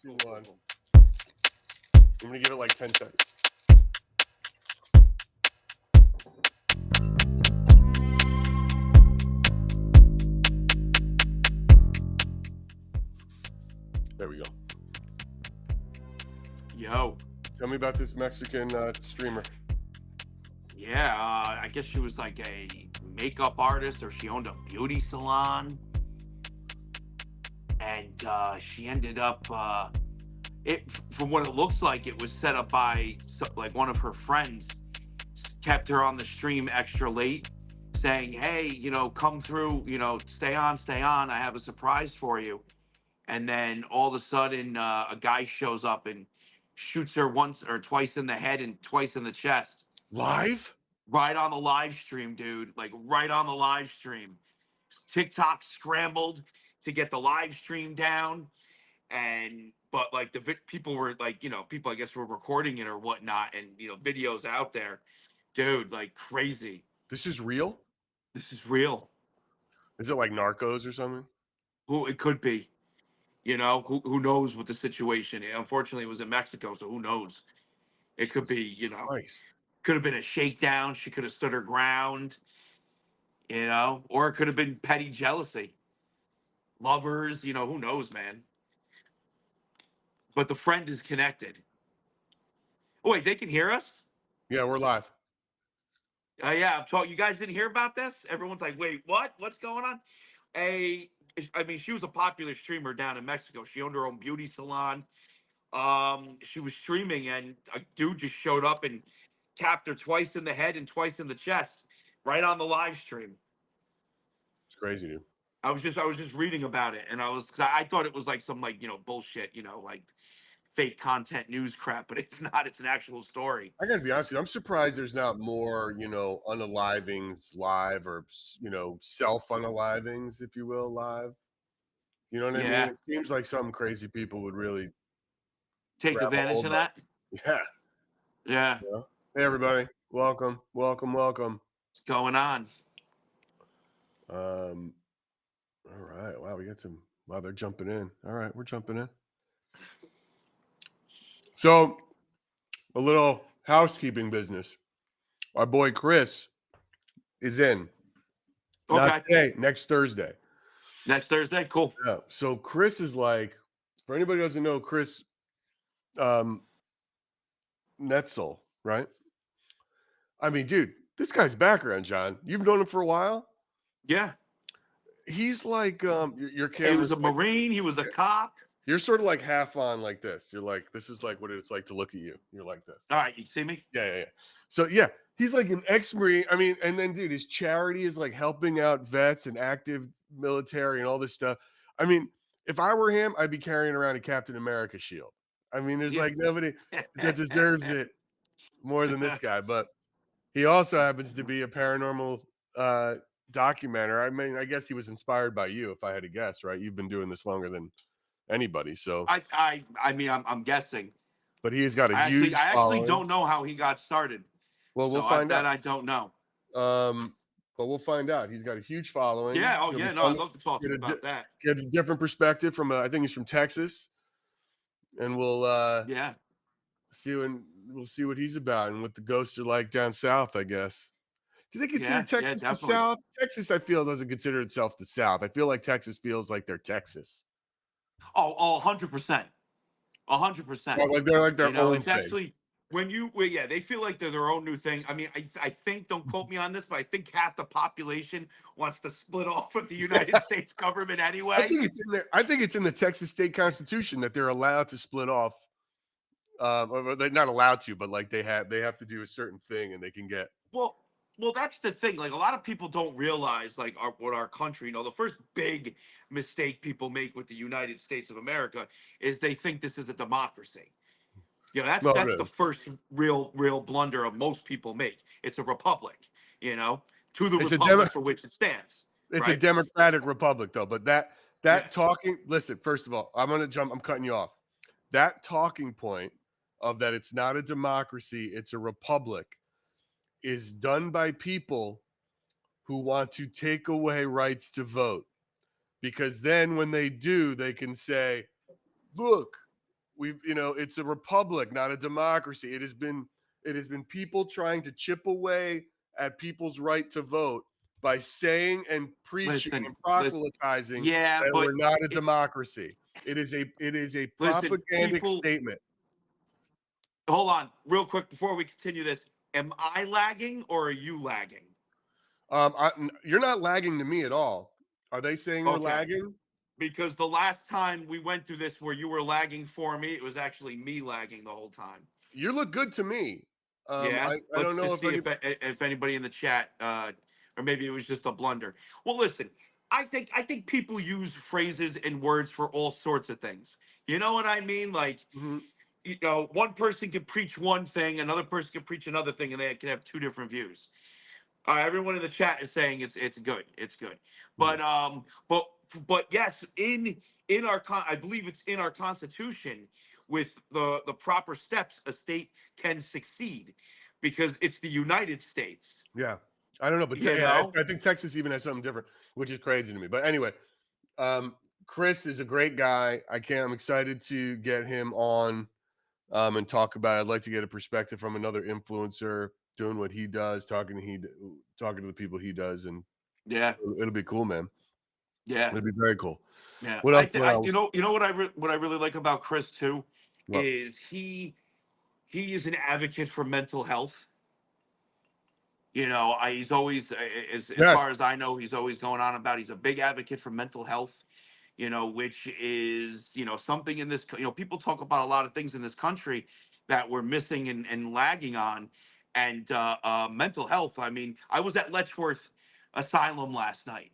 2, 1. I'm going to give it like 10 seconds. There we go. Yo. Tell me about this Mexican streamer. Yeah, I guess she was like a makeup artist, or she owned a beauty salon. And she ended up, from what it looks like, it was set up by like one of her friends, kept her on the stream extra late, saying, hey, come through, stay on, I have a surprise for you. And then all of a sudden, a guy shows up and shoots her once or twice in the head and twice in the chest. Live? Right on the live stream, dude. Like right on the live stream. TikTok scrambled to get the live stream down. But like people were like, people I guess were recording it or whatnot. And, videos out there. Dude, like crazy. This is real? This is real. Is it like Narcos or something? Who it could be. Who knows what the situation is. Unfortunately, it was in Mexico, so who knows? It could be, Christ. Could have been a shakedown. She could have stood her ground, or it could have been petty jealousy. Lovers, who knows, man. But the friend is connected. Oh, wait, they can hear us? Yeah, we're live. Yeah, I'm talking. You guys didn't hear about this? Everyone's like, wait, what? What's going on? She was a popular streamer down in Mexico. She owned her own beauty salon. She was streaming, and a dude just showed up and capped her twice in the head and twice in the chest, right on the live stream. It's crazy, dude. I was just reading about it, and I thought it was like some bullshit, like fake content news crap, but it's not. It's an actual story. I gotta be honest with you. I'm surprised there's not more, unalivings live, or self-unalivings, if you will, live. You know what I mean? It seems like some crazy people would really take advantage of that. Yeah. Yeah. Hey, everybody. Welcome. What's going on? All right. Wow, we got some. Wow, they're jumping in. All right, we're jumping in. So, a little housekeeping business. Our boy Chris is in. Okay. Not today, next Thursday. Next Thursday? Cool. Yeah. So Chris is like, for anybody who doesn't know, Chris Netzel, right? I mean, dude, this guy's background, John. You've known him for a while? Yeah. He's like your camera. He was a Marine, he was a cop. You're sort of like half on like this. You're like, this is like what it's like to look at you. You're like this. All right, you see me? Yeah. So yeah, he's like an ex-Marine. I mean, and then dude, his charity is like helping out vets and active military and all this stuff. I mean, if I were him, I'd be carrying around a Captain America shield. I mean, there's like nobody that deserves it more than this guy. But he also happens to be a paranormal documenter. I mean, I guess he was inspired by you, if I had to guess, right? You've been doing this longer than anybody, so I mean, I'm guessing. But he's got a huge. I actually don't know how he got started. Well, we'll find out. I don't know. But we'll find out. He's got a huge following. Yeah. Oh, yeah. No, I'd love to talk about that. Get a different perspective from. I think he's from Texas, and we'll see what he's about and what the ghosts are like down south, I guess. Do they consider Texas the South? Texas, I feel, doesn't consider itself the South. I feel like Texas feels like they're Texas. Oh, 100%. 100%. Like they're like their own it's thing. Actually, they feel like they're their own new thing. I mean, I think, don't quote me on this, but I think half the population wants to split off with the United States government anyway. I think it's in there. I think it's in the Texas state constitution that they're allowed to split off. Or they're not allowed to, but like they have to do a certain thing and they can get. Well, that's the thing. Like a lot of people don't realize, like what our country, the first big mistake people make with the United States of America is they think this is a democracy. That's really. The first real blunder of most people make. It's a republic, to the republic for which it stands. It's a democratic republic, though. But that talking. Listen, first of all, I'm cutting you off. That talking point of that it's not a democracy, it's a republic, is done by people who want to take away rights to vote. Because then when they do, they can say, look, it's a republic, not a democracy. It has been people trying to chip away at people's right to vote by saying and preaching and listen. proselytizing Yeah, that but we're not a it, democracy. It is a listen, propagandic people. statement. Hold on, real quick before we continue this. Am I lagging or are you lagging? You're not lagging to me at all. Are they saying we're Okay, lagging? because the last time we went through this where you were lagging for me, it was actually me lagging the whole time. You look good to me. Yeah, I don't let's know just if see any. if anybody in the chat, or maybe it was just a blunder. Well, listen, I think people use phrases and words for all sorts of things. You know what I mean? Like, Mhm. one person can preach one thing, another person can preach another thing, and they can have two different views. Everyone in the chat is saying it's good, it's good, Mhm. but yes, in our I believe it's in our constitution with the proper steps a state can succeed because it's the United States. Yeah, I don't know, but You yeah, know, I think Texas even has something different, which is crazy to me. But anyway, um, Chris is a great guy. I'm excited to get him on and talk about it. I'd like to get a perspective from another influencer doing what he does, talking to the people he does, and yeah, it'll be cool, man. yeah, It'll be very cool. yeah. What else going I on? you know what I really like about Chris too What? is he is an advocate for mental health. He's always, as Yes. far as I know, he's always going on about he's a big advocate for mental health, which is, something in this, people talk about a lot of things in this country that we're missing and lagging on. And mental health. I mean, I was at Letchworth Asylum last night,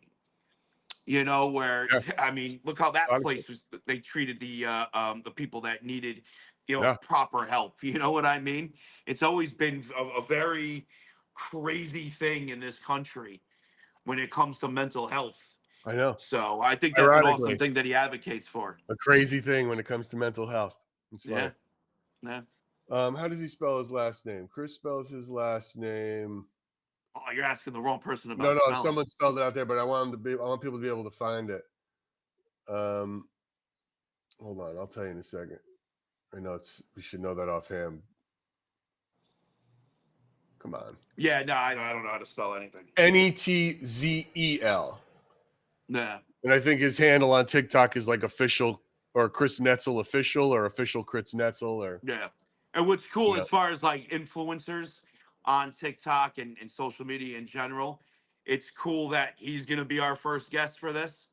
where, Yeah. I mean, look how that Honestly. place was, they treated the people that needed, Yeah. proper help. You know what I mean? It's always been a very crazy thing in this country when it comes to mental health. I know. So I think that's an awesome Ironically, thing that he advocates for. a crazy thing when it comes to mental health. It's funny. Yeah. Yeah. How does he spell his last name? Chris spells his last name. Oh, you're asking the wrong person No, about no, spelling. someone spelled it out there, but I want people to be able to find it. Um, Hold on, I'll tell you in a second. I know we should know that offhand. Come on. Yeah, no, I don't know how to spell anything. Netzel. Yeah. And I think his handle on TikTok is like official or Chris Netzel official or official Chris Netzel or Yeah. And what's cool yeah. as far as like influencers on TikTok and social media in general, it's cool that he's going to be our first guest for this,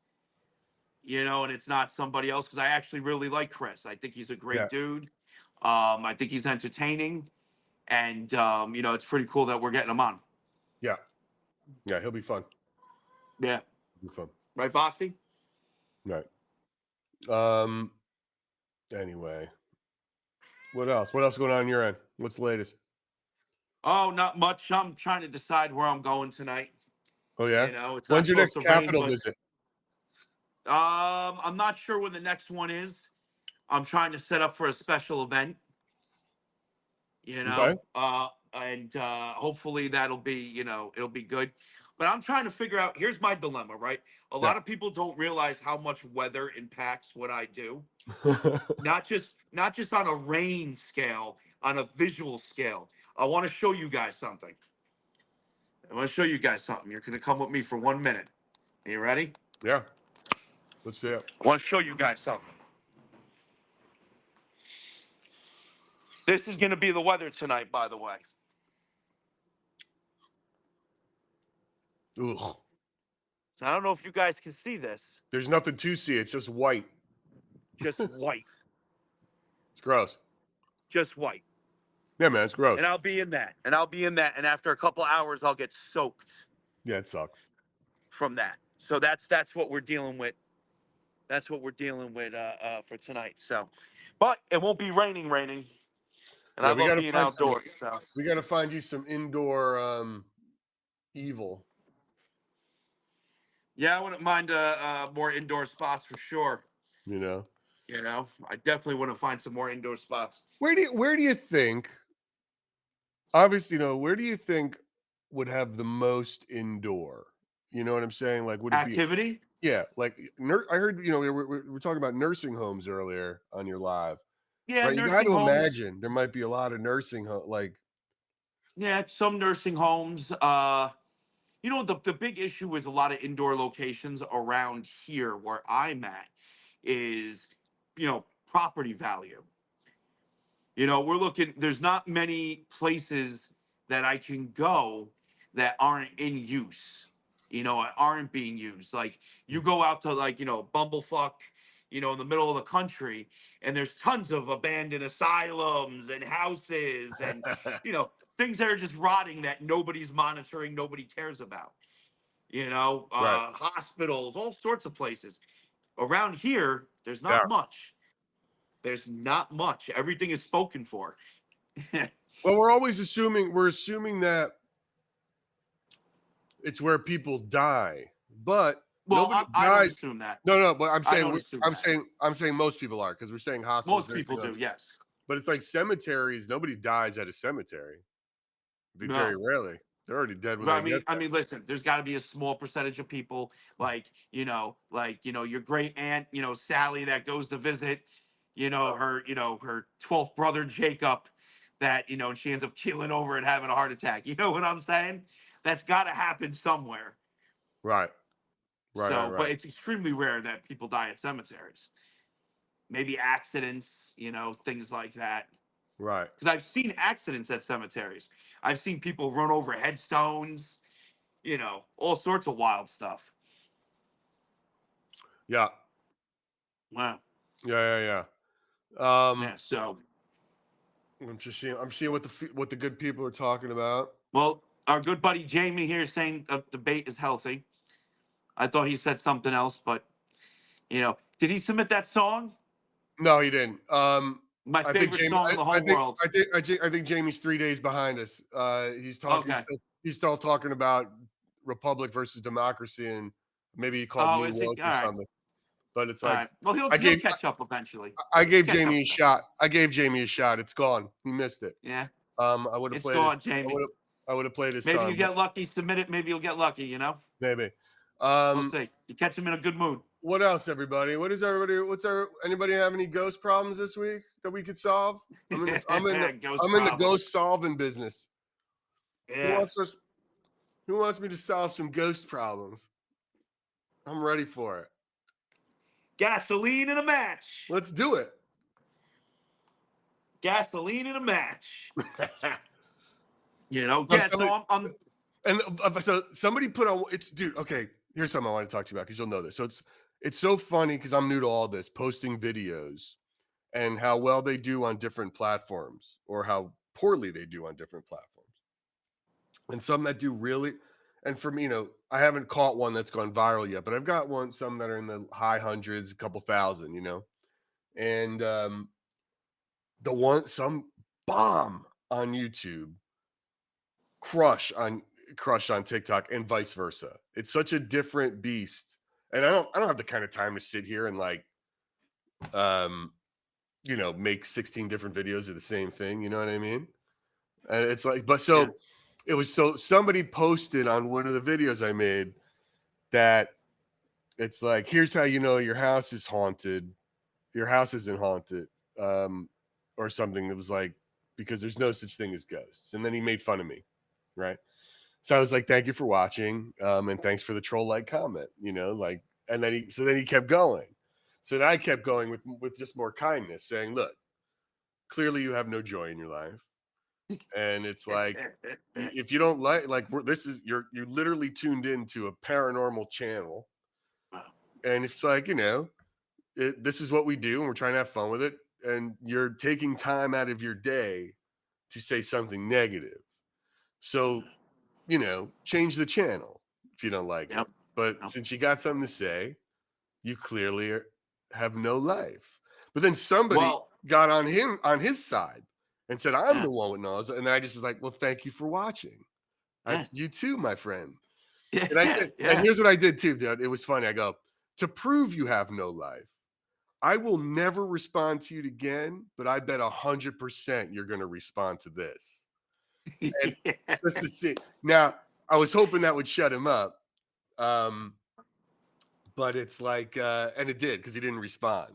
and it's not somebody else because I actually really like Chris. I think he's a great Yeah. dude. I think he's entertaining. And, it's pretty cool that we're getting him on. Yeah. Yeah, he'll be fun. Yeah. He'll be fun. Right, Foxy? Right. Um anyway. What else? What else going on your end? What's the latest? Oh, not much. I'm trying to decide where I'm going tonight. Oh yeah? It's not When's your supposed next to rain, Capitol but visit? I'm not sure when the next one is. I'm trying to set up for a special event, Okay. and hopefully that'll be, it'll be good. But I'm trying to figure out, here's my dilemma, right? A Yeah. lot of people don't realize how much weather impacts what I do. Not just on a rain scale, on a visual scale. I want to show you guys something. I want to show you guys something. You're gonna come with me for 1 minute. Are you ready? Yeah. Let's see it. I want to show you guys something. This is gonna be the weather tonight, by the way. Ugh. So I don't know if you guys can see this. There's nothing to see. It's just white. Just white. It's gross. Just white. Yeah, man, it's And gross. I'll be in that. And I'll be in that. And after a couple hours, I'll get soaked Yeah, it sucks. from that. So that's what we're dealing with. That's what we're dealing with for tonight. So, but it won't be raining. And I Yeah, love being outdoors. So we gotta find you some indoor evil. yeah, I wouldn't mind more indoor spots for sure. You know. I definitely want to find some more indoor spots. Where do you think? Obviously, where do you think would have the most indoor? You know what I'm saying? Like, would it be? Activity? Yeah, like I heard. We were talking about nursing homes earlier on your live. Yeah, right? You got nursing to homes. imagine there might be a lot of like Yeah, some nursing homes. The big issue with a lot of indoor locations around here where I'm at is, property value. We're looking, there's not many places that I can go that aren't in use, aren't being used. Like, you go out to, like, Bumblefuck, in the middle of the country, and there's tons of abandoned asylums and houses and, things that are just rotting that nobody's monitoring, nobody cares about, right. hospitals, all sorts of places. Around here, there's Yeah. not much. There's not much. Everything is spoken for. Well, we're assuming that it's where people die, but Well, nobody I don't died. assume that. No, no, but I don't assume that. I'm saying most people are because we're saying hospitals, Most people nursing do, homes. yes. But it's like cemeteries. Nobody dies at a cemetery. Very No. rarely. They're already dead when But they get I there. mean, listen, there's got to be a small percentage of people your great aunt, Sally that goes to visit, her 12th brother Jacob that, and she ends up keeling over and having a heart attack. You know what I'm saying? That's got to happen somewhere. Right. Right. Right. So, but Right. it's extremely rare that people die at cemeteries. Maybe accidents, things like that. Right. Because I've seen accidents at cemeteries. I've seen people run over headstones, all sorts of wild stuff. Yeah. Wow. Yeah. Yeah. Yeah. Yeah. So, I'm seeing what the good people are talking about. well, our good buddy Jamie here is saying the debate is healthy. I thought he said something else, but did he submit that song? No, he didn't. My I think favorite Jamie. song in the whole world. I think Jamie's 3 days behind us. He's talking. Okay. He's still talking about republic versus democracy, and maybe he called Oh, me is he? woke All or right. something. But it's All like right. Well, I he'll gave catch up eventually. I He'll gave catch up Jamie a eventually. shot. I gave Jamie a shot. It's gone. He missed it. Yeah. I would have It's played gone, his. Jamie. I would have played his Maybe you song, but get lucky. Submit it. Maybe you'll get lucky. maybe. We'll Um, see. You catch him in a good mood. what else, everybody? What is everybody? Anybody have any ghost problems this week that we could solve? Ghost I'm in the problems. ghost solving business. Who Yeah. wants us? Who wants me to solve some ghost problems? I'm ready for it. Gasoline in a match. Let's do it. Gasoline in a match. Um, Yeah. So somebody, I'm and so somebody put on it's dude. Okay, here's something I want to talk to you about because you'll know this. So it's so funny because I'm new to all this posting videos and how well they do on different platforms or how poorly they do on different platforms. And some that do really, and for me, I haven't caught one that's gone viral yet, but I've got some that are in the high hundreds, a couple thousand, and some bomb on YouTube, crush on crush on TikTok, and vice versa. It's such a different beast, and I don't have the kind of time to sit here and like, um, make 16 different videos of the same thing. You know what I mean? And it's like, but yeah. so it was so somebody posted on one of the videos I made that it's like, here's how you know your house is haunted. Your house isn't haunted, or something. That was like, because there's no such thing as ghosts. And then he made fun of me, right? So I was like, thank you for watching, and thanks for the troll like comment, like, and then he kept going. So then I kept going with just more kindness, saying, look, clearly you have no joy in your life, and it's like, if you don't this is you literally tuned into a paranormal channel, and it's like, this is what we do, and we're trying to have fun with it, and you're taking time out of your day to say something negative. So, change the channel if you don't like it. Yep. But Yep. since you got something to say, you clearly have no life. But then somebody Well, got on his side and said, I'm yeah. the one with knowledge. And then I just was like, well, thank you for watching. Yeah. You too, my friend. And I Yeah. said, and Yeah. here's what I did too, dude. It was funny. I go, to prove you have no life, I will never respond to you again, but I bet 100% you're going to respond to this. And just to see. Now, I was hoping that would shut him up. But it's like, and it did because he didn't respond.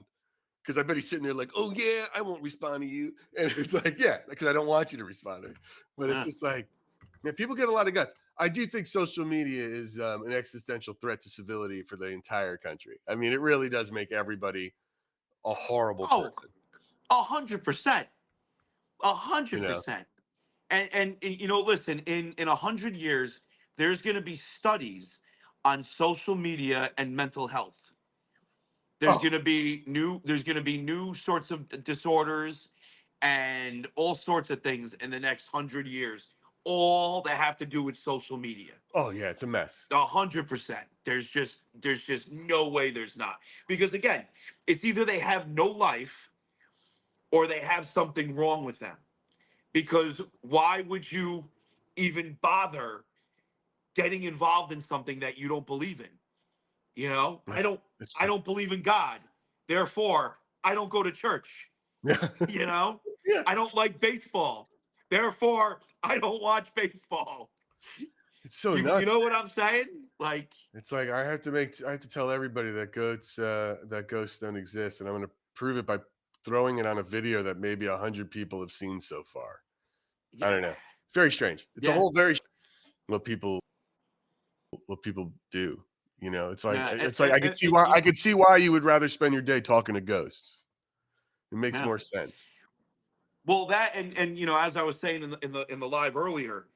because I bet he's sitting there like, oh yeah, I won't respond to you, and it's like, yeah, because I don't want you to respond to me. But it's Yeah. just like, man, people get a lot of guts. I do think social media is an existential threat to civility for the entire country. I mean, it really does make everybody a horrible Oh, person. 100%. A You hundred know? percent. And listen, in 100 years, there's going to be studies on social media and mental health. Oh, There's going to be new sorts of disorders and all sorts of things in the next 100 years, all that have to do with social media. oh yeah, it's a mess. 100%. There's just no way there's not, because again, it's either they have no life or they have something wrong with them. Because why would you even bother getting involved in something that you don't believe in? You know, Yeah, it's I true. don't believe in God. Therefore, I don't go to church. Yeah, You know, yeah. I don't like baseball. Therefore, I don't watch baseball. It's so You nuts. know what I'm saying? Like, It's like I have to tell everybody that ghosts don't exist, and I'm going to prove it by throwing it on a video that maybe 100 people have seen so far. I don't yeah, know. It's very strange. It's a yeah, whole very what people do. You know, yeah, it's like I could see why you would rather spend your day talking to ghosts. It makes yeah. more sense. Well, that and as I was saying in the live earlier,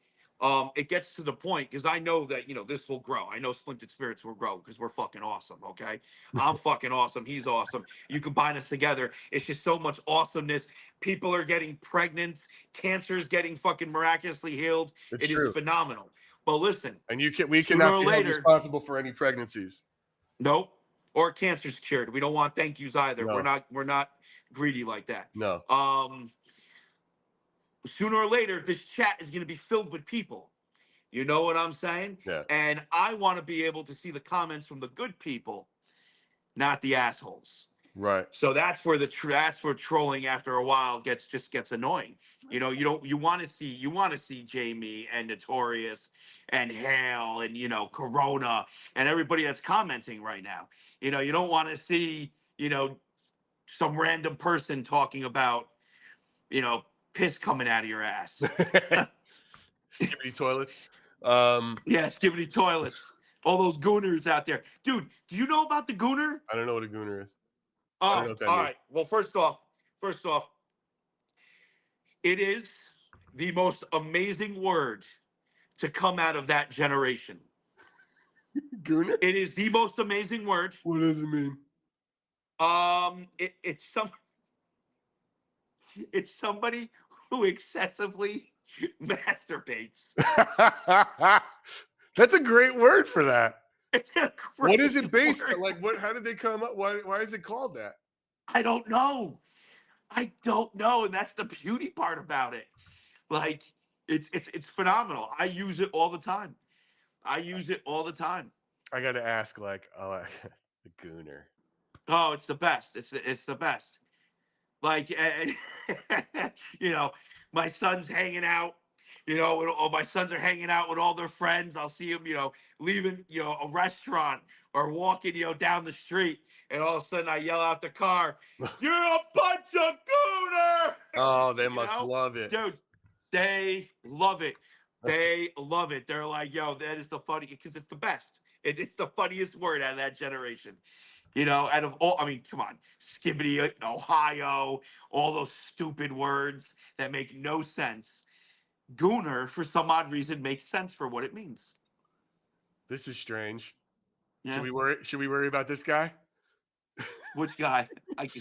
it gets to the point because I know that this will grow. I know Splintered Spirits will grow because we're fucking awesome. Okay, I'm fucking awesome. He's awesome. You combine us together, it's just so much awesomeness. People are getting pregnant. Cancer's getting fucking miraculously healed. It's It is true. phenomenal. But listen, And we sooner cannot or be held later, responsible for any pregnancies. nope. Or cancer's cured. We don't want thank yous either. We're No, not we're not greedy like that. no. Um, Sooner or later, this chat is going to be filled with people. You know what I'm saying? Yeah. And I want to be able to see the comments from the good people, not the assholes. Right. So that's where trolling after a while gets annoying. You want to see Jamie and Notorious and Hale and Corona and everybody that's commenting right now. You don't want to see some random person talking about you know piss coming out of your ass. Skibbity toilets. Um, Yeah, skibbity toilets. All those gooners out there. Dude, do you know about the gooner? I don't know what a gooner is. I don't know Oh, what that all means. right. Well, first off, it is the most amazing word to come out of that generation. Gooner? It is the most amazing word. What does it mean? It's somebody who excessively masturbates. That's a great word for that. It's a What is great it based word. on? Like, what? How did they come up? Why is it called that? I don't know. I don't know, and that's the beauty part about it. Like it's phenomenal. I use it all the time. I use it all the time. I got to ask, like, oh, the gooner. Oh, it's the best. It's the best. Like you know, my son's hanging out. Or my sons are hanging out with all their friends. I'll see them, leaving, a restaurant or walking, down the street, and all of a sudden I yell out the car, "You're a bunch of gooners!" Oh, they you must know, love it. dude. They love it. That's the, They love it. They're like, "Yo, that is the funny," because it's the best. It's the funniest word out of that generation. Out of all, I mean, come on, Skibbity, Ohio, all those stupid words that make no sense. Gooner, for some odd reason, makes sense for what it means. this is strange. Should Yeah. we worry? Should we worry about this guy? Which guy?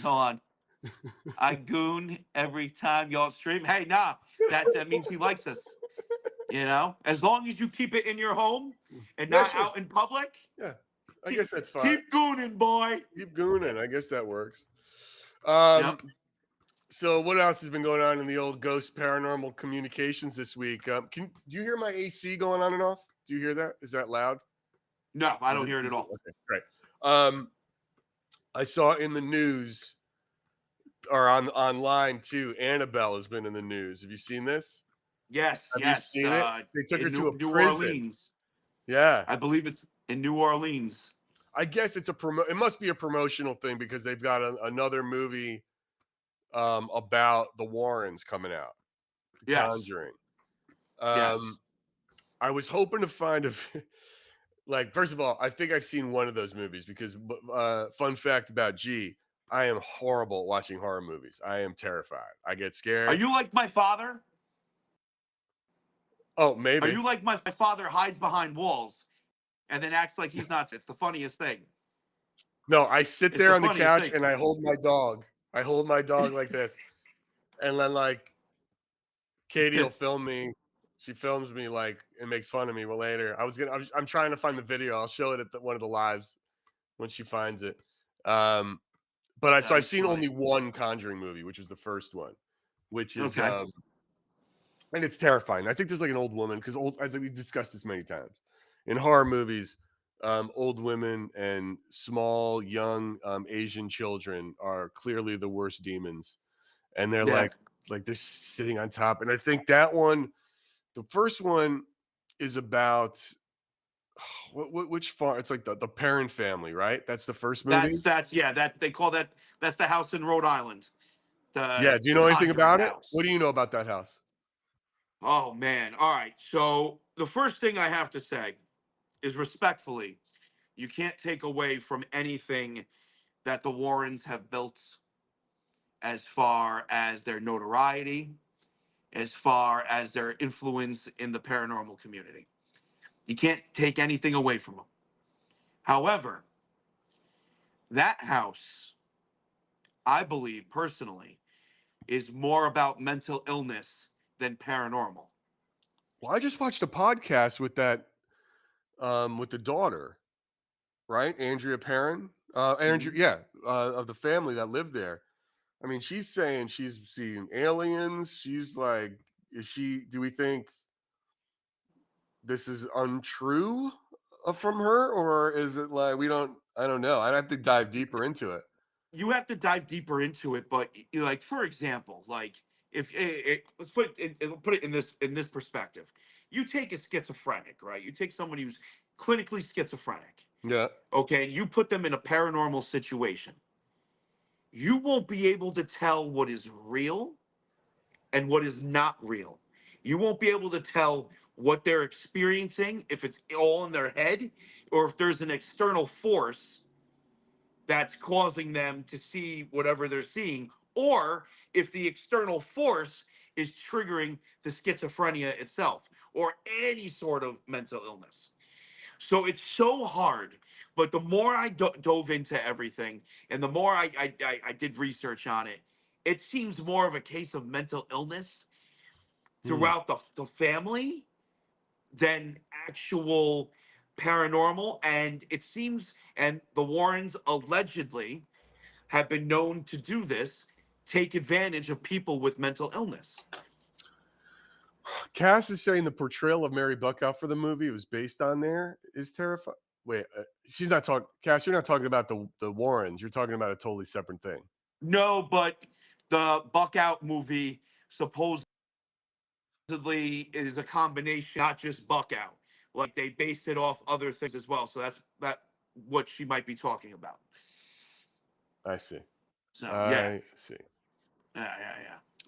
Hold on. I goon every time y'all stream. Hey, nah, that means he likes us. As long as you keep it in your home and Yeah, not sure. out in public, Yeah, I keep guess that's fine. keep gooning, boy. Keep gooning. I guess that works. Yep. So what else has been going on in the old ghost paranormal communications this week? Do you hear my AC going on and off? Do you hear that? Is that loud? No, I Is don't hear it at all. okay? Great. Um, I saw in the news or online too. Annabelle has been in the news. Have you seen this? Yes, Have you yes. seen it? They took her In to a New prison. Orleans, Yeah. I believe it's in New Orleans. I guess it's a promo. It must be a promotional thing because they've got another movie about the Warrens coming out, The Yes. Conjuring. Yes. Um, I was hoping to find a like. First of all, I think I've seen one of those movies because fun fact about G, I am horrible at watching horror movies. I am terrified. I get Are scared. you like my father? Oh, Are maybe. you like my father hides behind walls and then acts like he's not? It's the funniest thing. No, I sit It's there the on the funniest couch thing. and I hold my dog. I hold my dog like this, and then like Katie will film me. She films me like and makes fun of me. Well, later I'm trying to find the video. I'll show it at one of the lives when she finds it. Um, but I've That's seen only funny. one Conjuring movie, which was the first one, which is Okay. and it's terrifying. I think there's like an old woman because old as we discussed this many times in horror movies. Old women and small, young Asian children are clearly the worst demons, and they're Yeah. like they're sitting on top. And I think that one, the first one, is about which farm? It's like the parent family, right? That's the first movie. That's yeah. That they call that. That's the house in Rhode Island. Yeah. Do you The know anything Conjuring about it? What house. do you know about that house? Oh man. All right. So the first thing I have to say is respectfully, you can't take away from anything that the Warrens have built as far as their notoriety, as far as their influence in the paranormal community. You can't take anything away from them. However, that house, I believe personally, is more about mental illness than paranormal. Well, I just watched a podcast with that with the daughter, right? Andrea Perrin. Andrew, Mhm. yeah, of the family that lived there. I mean, she's saying she's seeing aliens. She's like, is she? Do we think this is untrue from her, or is it like we don't? I don't know. I'd have to dive deeper into it. You have to dive deeper into it, but like for example, like if let's put it in this perspective. You take a schizophrenic, right? You take somebody who's clinically schizophrenic, Yeah. okay, and you put them in a paranormal situation. You won't be able to tell what is real and what is not real. You won't be able to tell what they're experiencing, if it's all in their head or if there's an external force that's causing them to see whatever they're seeing, or if the external force is triggering the schizophrenia itself or any sort of mental illness. So it's so hard. But the more I dove into everything and the more I did research on it, it seems more of a case of mental illness Hmm. throughout the family than actual paranormal. And it seems, and the Warrens allegedly have been known to do this, take advantage of people with mental illness. Cass is saying the portrayal of Mary Buckout for the movie was based on there is terrifying. Wait, she's not talking. Cass, you're not talking about the Warrens. You're talking about a totally separate thing. No, but the Buck Out movie supposedly is a combination, not just Buck Out. Like they based it off other things as well. So that's what she might be talking about. I see. So yeah, I see. yeah.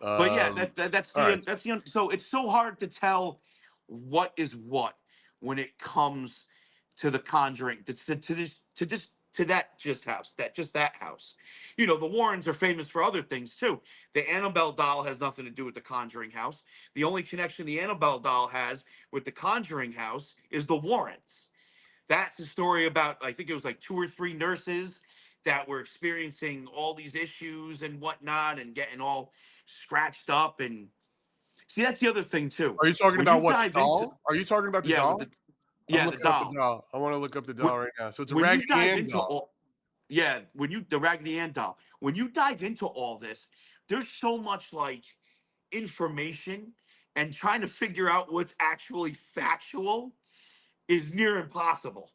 But yeah, Um. that's All right. so it's so hard to tell what is what when it comes to the Conjuring to that just that house. You know, the Warrens are famous for other things too. The Annabelle doll has nothing to do with the Conjuring house. The only connection the Annabelle doll has with the Conjuring house is the Warrens. That's a story about, I think it was like two or three nurses that were experiencing all these issues and whatnot and getting all scratched up. And see, that's the other thing too. Are you talking When you about what, the dive into, doll? Are you talking about the yeah, with doll? the, I'm yeah, the looking up the doll. doll. I want to look up the When, doll right now. So it's a when you Raggedy dive Ann into doll. all, yeah, the Raggedy Ann doll, when you dive into all this, there's so much like information and trying to figure out what's actually factual is near impossible.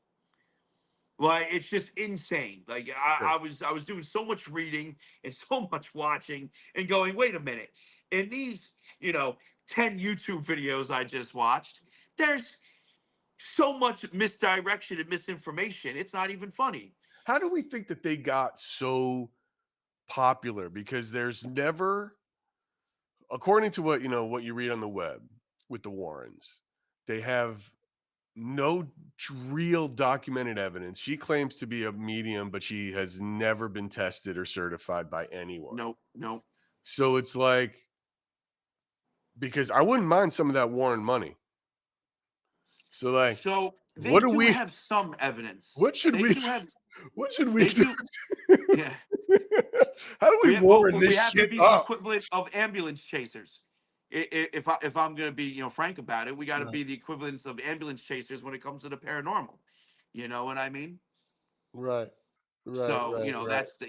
Like it's just insane. Like Sure. I was doing so much reading and so much watching and going, wait a minute. In these, you know, 10 YouTube videos I just watched, there's so much misdirection and misinformation. It's not even funny. How do we think that they got so popular? Because there's never, according to what what you read on the web with the Warrens, they have no real documented evidence. She claims to be a medium, but she has never been tested or certified by anyone. No, no. So it's like, because I wouldn't mind some of that Warren money. So like, So they what do do we? have some evidence. What should They we? do have. What should we They do? do. Yeah. How do we Well, Warren we this have to shit be the up? equivalent of ambulance chasers. If I'm going to be frank about it, we got to Right, be the equivalents of ambulance chasers when it comes to the paranormal. You know what I mean? right, right, So right, right. that's the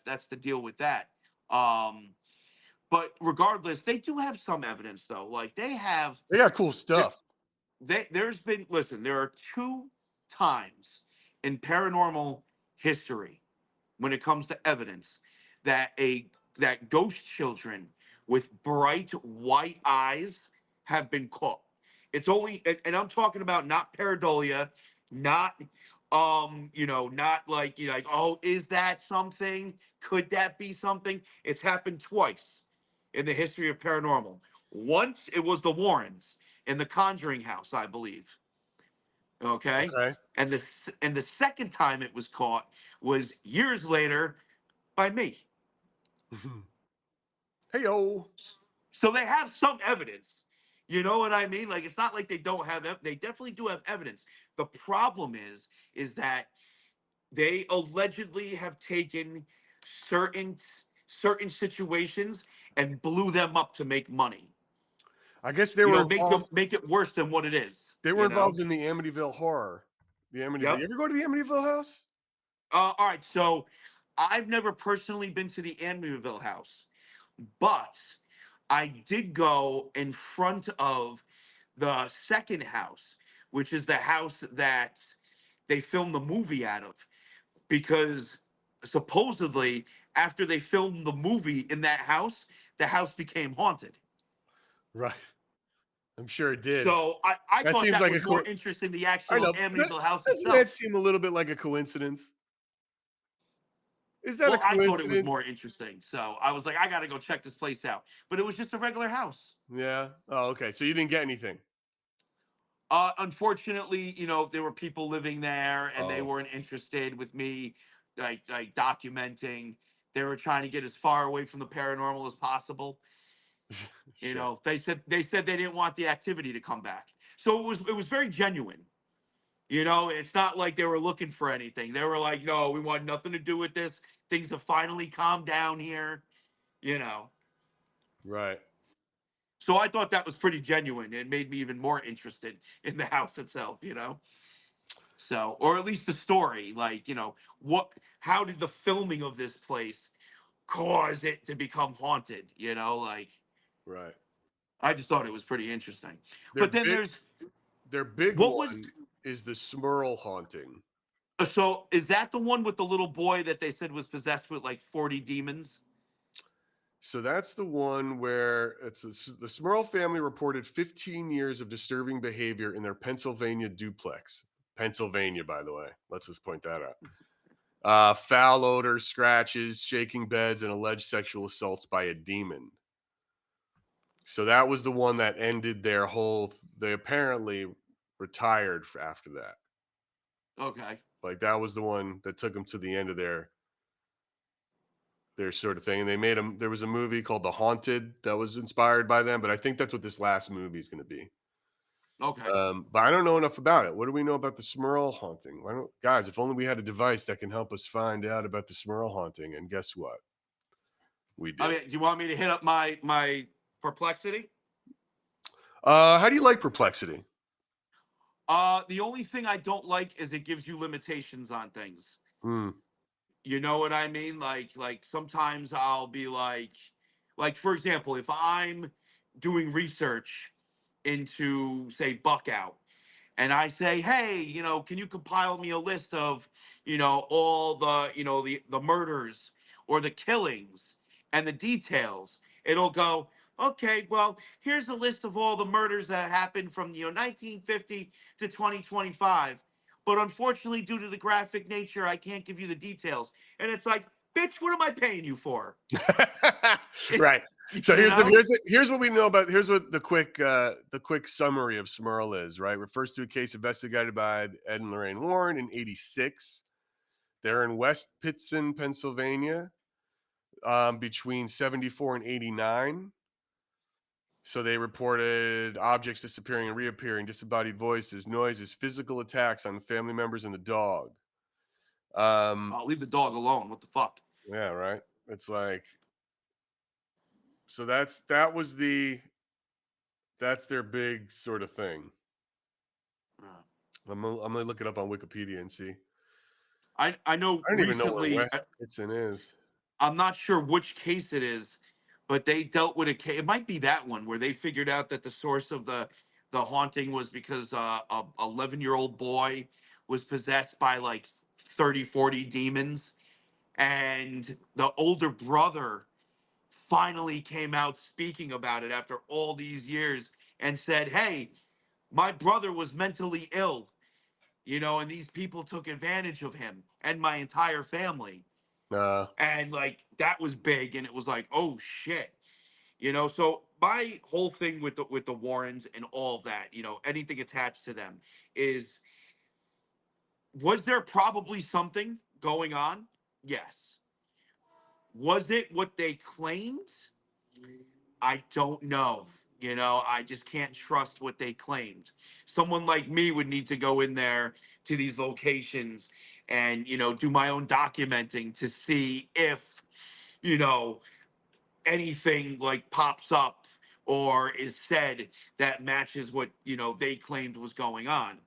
that's the deal with that. Um, but regardless, they do have some evidence though. Like they have They got cool there, stuff. there's been listen. There are two times in paranormal history when it comes to evidence that a that ghost children with bright white eyes have been caught. It's only and I'm talking about not pareidolia, not not like like, oh, is that something? Could that be something? It's happened twice in the history of paranormal. Once it was the Warrens in the Conjuring house, I believe. Okay? Okay. And the second time it was caught was years later by me. Hey yo. So they have some evidence. You know what I mean? Like it's not like they don't have they definitely do have evidence. The problem is that they allegedly have taken certain certain situations and blew them up to make money. I guess they were involved. Make it worse than what it is, They were you know? involved in the Amityville horror. The Amityville. You Yep. ever go to the Amityville house? All right, so I've never personally been to the Amityville house, but I did go in front of the second house, which is the house that they filmed the movie out of, because supposedly after they filmed the movie in that house, the house became haunted. Right. I'm sure it did. So I That thought seems that like a was more cool. interesting, the I actual know. But Amityville house doesn't that itself. seem a little bit like a coincidence? Is that a Well, I thought it was coincidence? more interesting. So I was like, I got to go check this place out. But it was just a regular house. Yeah. Oh, okay. So you didn't get anything. Unfortunately, there were people living there and they Oh, weren't interested with me like documenting. They were trying to get as far away from the paranormal as possible. sure. They said they didn't want the activity to come back. So it was very genuine. It's not like they were looking for anything. They were like, "No, we want nothing to do with this. Things have finally calmed down here." You know. Right. So I thought that was pretty genuine. It made me even more interested in the house itself. So, or at least the story, like, how did the filming of this place cause it to become haunted? Like, Right. I just thought it was pretty interesting. Their But then big there's their big what was one is the Smurl haunting. so is that the one with the little boy that they said was possessed with like 40 demons? So that's the one where the Smurl family reported 15 years of disturbing behavior in their Pennsylvania duplex. Pennsylvania, by the way. Let's just point that out. Foul odors, scratches, shaking beds, and alleged sexual assaults by a demon. So that was the one that ended their whole. They apparently retired after that. Okay. Like that was the one that took them to the end of their sort of thing. And they made them. There was a movie called The Haunted that was inspired by them, but I think that's what this last movie is going to be. Okay. But I don't know enough about it. What do we know about the Smurl haunting? Why don't guys? If only we had a device that can help us find out about the Smurl haunting. And guess what? We I do. mean, do you want me to hit up my perplexity? How do you like Perplexity? The only thing I don't like is it gives you limitations on things. Hmm. You know what I mean? Like sometimes I'll be like for example, if I'm doing research into say Buckout and I say, "Hey, can you compile me a list of, all the, the murders or the killings and the details?" It'll go, Okay, well, here's a list of all the murders that happened from 1950 to 2025. But unfortunately, due to the graphic nature, I can't give you the details. And it's like, bitch, what am I paying you for? Right. So You know? here's what we know about here's what the quick summary of Smurl is, right? Refers to a case investigated by Ed and Lorraine Warren in 86. They're in West Pittston, Pennsylvania, between 74 and 89. So they reported objects disappearing and reappearing, disembodied voices, noises, physical attacks on family members and the dog. I'll leave the dog alone. What the fuck? Yeah, right. It's like so that's their big sort of thing. Uh, I'm gonna look it up on Wikipedia and see. I know I don't even know where recently, West Pittston is. I'm not sure which case it is, but they dealt with a case. It might be that one where they figured out that the source of the haunting was because a 11-year-old boy was possessed by like 30, 40 demons, and the older brother finally came out speaking about it after all these years and said, "Hey, my brother was mentally ill, and these people took advantage of him and my entire family." Uh, And like that was big, and it was like, oh shit. So my whole thing with the Warrens and all of that, anything attached to them, is, was there probably something going on? Yes. Was it what they claimed? I don't know. I just can't trust what they claimed. Someone like me would need to go in there to these locations and, do my own documenting to see if, you know, anything like pops up or is said that matches what, they claimed was going on.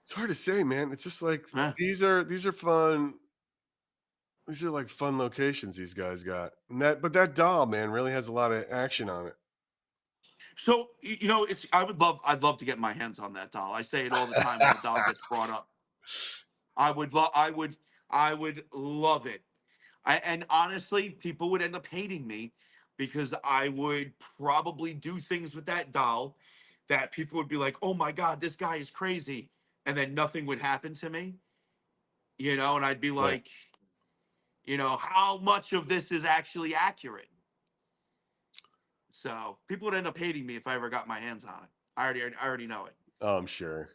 it's hard to say, man. It's just like Huh. these are fun. These are like fun locations these guys got. But that doll, man, really has a lot of action on it. So, I'd love to get my hands on that doll. I say it all the time when the doll gets brought up. I would love it. And honestly, people would end up hating me because I would probably do things with that doll that people would be like, "Oh my god, this guy is crazy," and then nothing would happen to me, and I'd be Right. like, how much of this is actually accurate? So people would end up hating me if I ever got my hands on it. I already know it. Oh, I'm sure.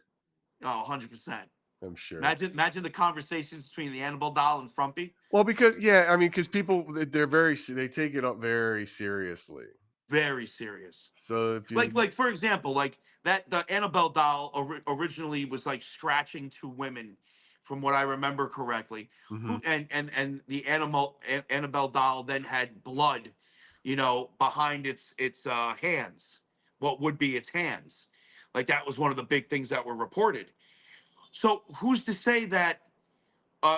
Oh, 100%. I'm sure. Imagine the conversations between the Annabelle doll and Frumpy. Well, because yeah, I mean, because people they're they take it up very seriously. Very serious. So if Like you, like for example, like that the Annabelle doll originally was like scratching two women, from what I remember correctly. mhm. Who and the Annabelle doll then had blood, behind its hands. What would be its hands? Like that was one of the big things that were reported. So who's to say that